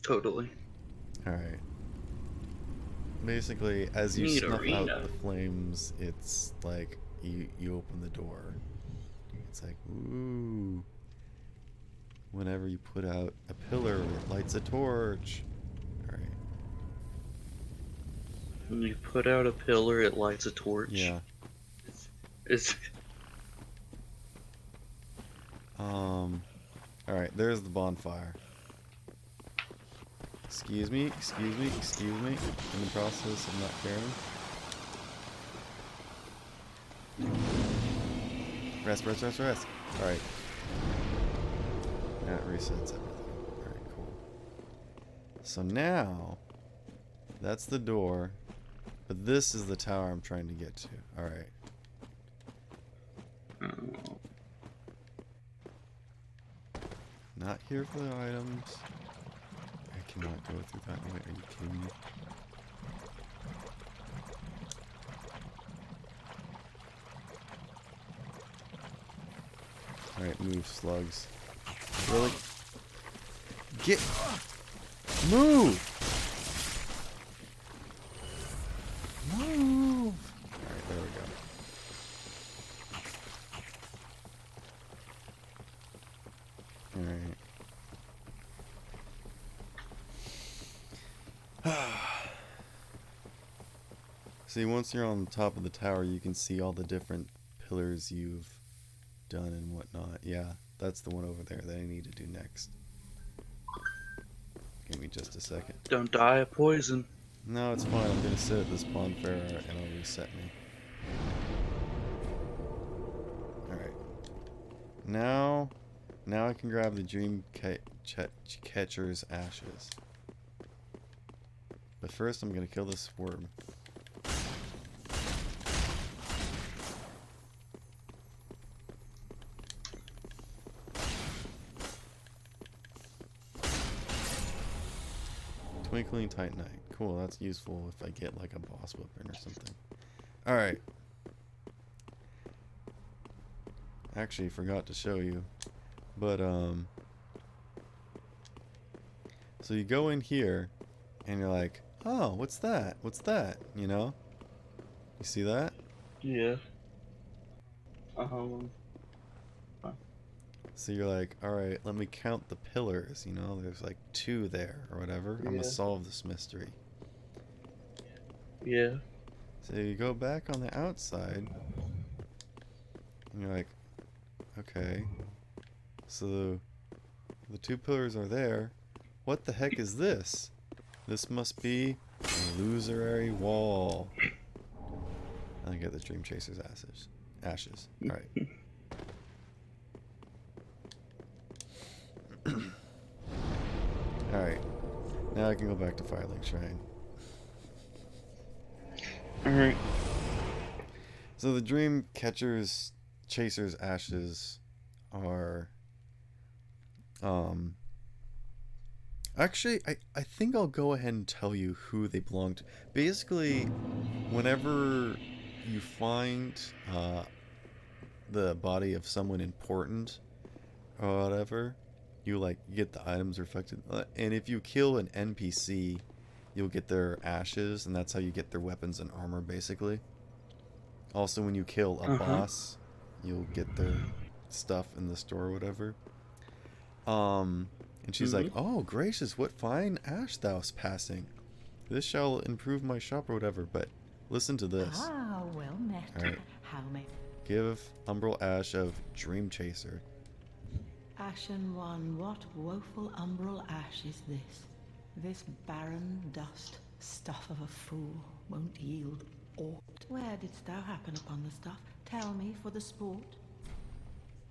Totally. Alright. Basically, as you snuff out the flames, it's like you open the door. It's like, ooh. Whenever you put out a pillar, it lights a torch. Alright. When you put out a pillar, it lights a torch. Yeah. It's Alright, there's the bonfire. Excuse me. In the process of not caring. Rest. Alright. That resets everything. Alright, cool. So now, that's the door. But this is the tower I'm trying to get to. Alright. Not here for the items. I cannot go through that way. Are you kidding me? Alright, move, slugs. Really? Get... Move! Move! Alright, there we go. Alright. See, once you're on top of the tower, you can see all the different pillars you've done and whatnot. Yeah, that's the one over there that I need to do next. Give me just a second. Don't die of poison. No, it's fine. I'm gonna sit at this bonfire and it'll reset me. Alright. Now I can grab the Dream Catcher's ashes. But first I'm gonna kill this worm. Twinkling Titanite. Cool, that's useful if I get like a boss weapon or something. Alright. Actually, forgot to show you. But, so you go in here, and you're like, oh, what's that? What's that? You know? You see that? Yeah. So you're like, alright, let me count the pillars, you know? There's like 2 there, or whatever. I'm gonna solve this mystery. Yeah. So you go back on the outside, and you're like, okay, so the 2 pillars are there. What the heck is this? This must be an illusory wall. I get the Dream Chaser's ashes. Alright. Alright. Now I can go back to Firelink Shrine. Alright. So the Dream Chaser's ashes are... Actually, I think I'll go ahead and tell you who they belong to. Basically, whenever you find the body of someone important or whatever, you like get the items reflected. And if you kill an NPC, you'll get their ashes, and that's how you get their weapons and armor, basically. Also, when you kill a boss, you'll get their stuff in the store or whatever. And she's like, oh, gracious, what fine ash thou'st passing. This shall improve my shop or whatever, but listen to this. Ah, well met. Alright. How may... Give umbral ash of Dream Chaser. Ashen one, what woeful umbral ash is this? This barren dust, stuff of a fool, won't yield aught. Where didst thou happen upon the stuff? Tell me for the sport.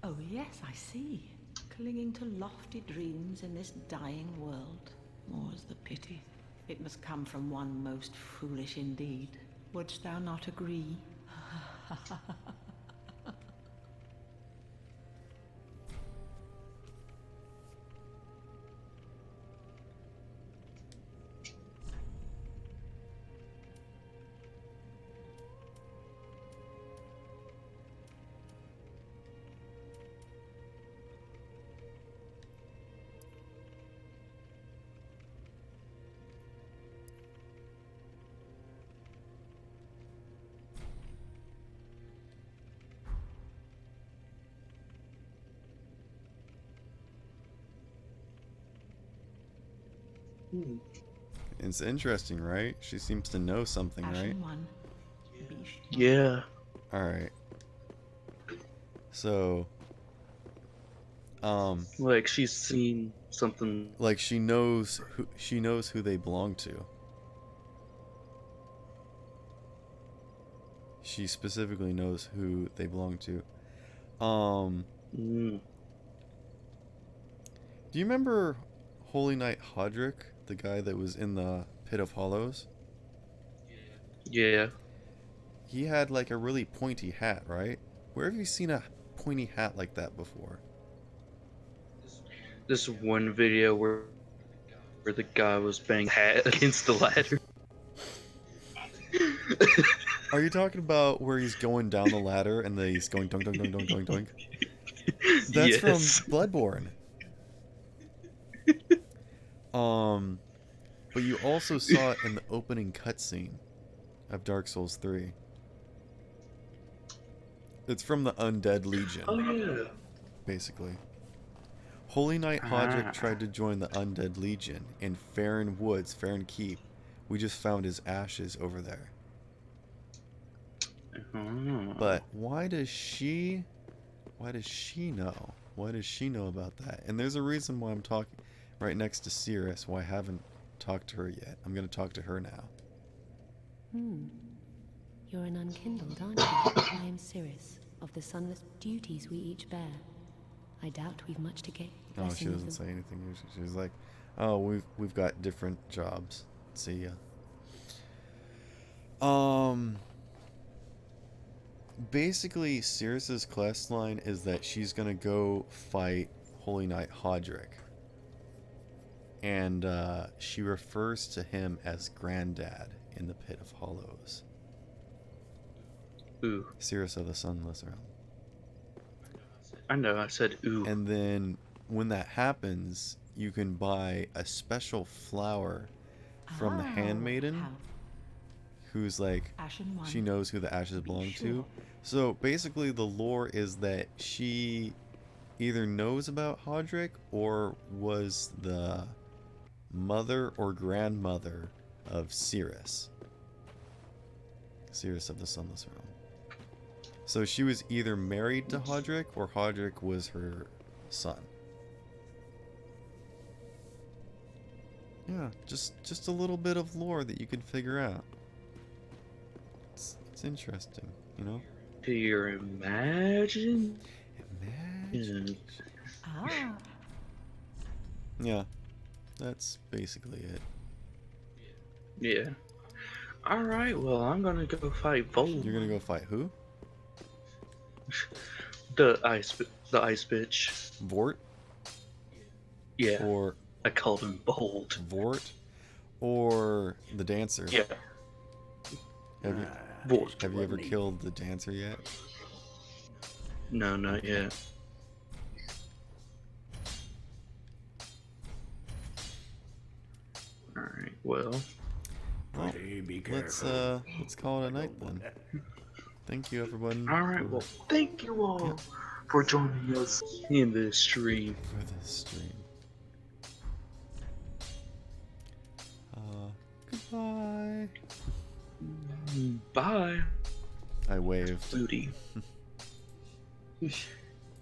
Oh yes, I see. Clinging to lofty dreams in this dying world. More's the pity. It must come from one most foolish indeed. Wouldst thou not agree? It's interesting, right? She seems to know something, right? Ashen one. Bish. Yeah. Alright. So, Like she's seen something. like she knows who they belong to. She specifically knows who they belong to. Mm. Do you remember Holy Knight Hodrick, the guy that was in the Pit of Hollows? Yeah. He had like a really pointy hat, right? Where have you seen a pointy hat like that before? This one video where the guy was banging hat against the ladder. Are you talking about where he's going down the ladder and he's going doink doink doink doink doink doink? That's from Bloodborne. But you also saw it in the opening cutscene of Dark Souls 3. It's from the Undead Legion. Oh yeah. Basically. Holy Knight Hodrick tried to join the Undead Legion in Farron Woods, Farron Keep. We just found his ashes over there. But why does she know? Why does she know about that? And there's a reason why I'm talking right next to Cirrus, why I haven't talked to her yet. I'm going to talk to her now. You're an unkindled, aren't you? I am Cirrus, of the sunless duties we each bear. I doubt we've much to gain. Oh, she doesn't say anything. She's like, oh, we've got different jobs. See ya. Basically, Cirrus's quest line is that she's gonna go fight Holy Knight Hodrick. And she refers to him as Granddad in the Pit of Hollows. Ooh. Cirrus of the Sunless Realm. I know, I said ooh. And then when that happens, you can buy a special flower from the handmaiden, who's like, she knows who the ashes belong to. So basically the lore is that she either knows about Hodrick or was the mother or grandmother of Cirrus. Cirrus of the Sunless Realm. So she was either married to Hodrick or Hodrick was her son. Yeah, just a little bit of lore that you can figure out. It's interesting, you know? Do you imagine? Imagine. Ah. Yeah, that's basically it. Yeah. Alright, well, I'm gonna go fight Vold. You're gonna go fight who? The ice bitch. Vort? Yeah. Or I called him Bold. Vort? Or the dancer? Yeah. Have you ever killed the dancer yet? No, not yet. Alright, well. Let's call it a night then. Thank you, everyone. Alright, well, thank you all for joining us in this stream. For this stream. Goodbye. Bye. I waved. Booty.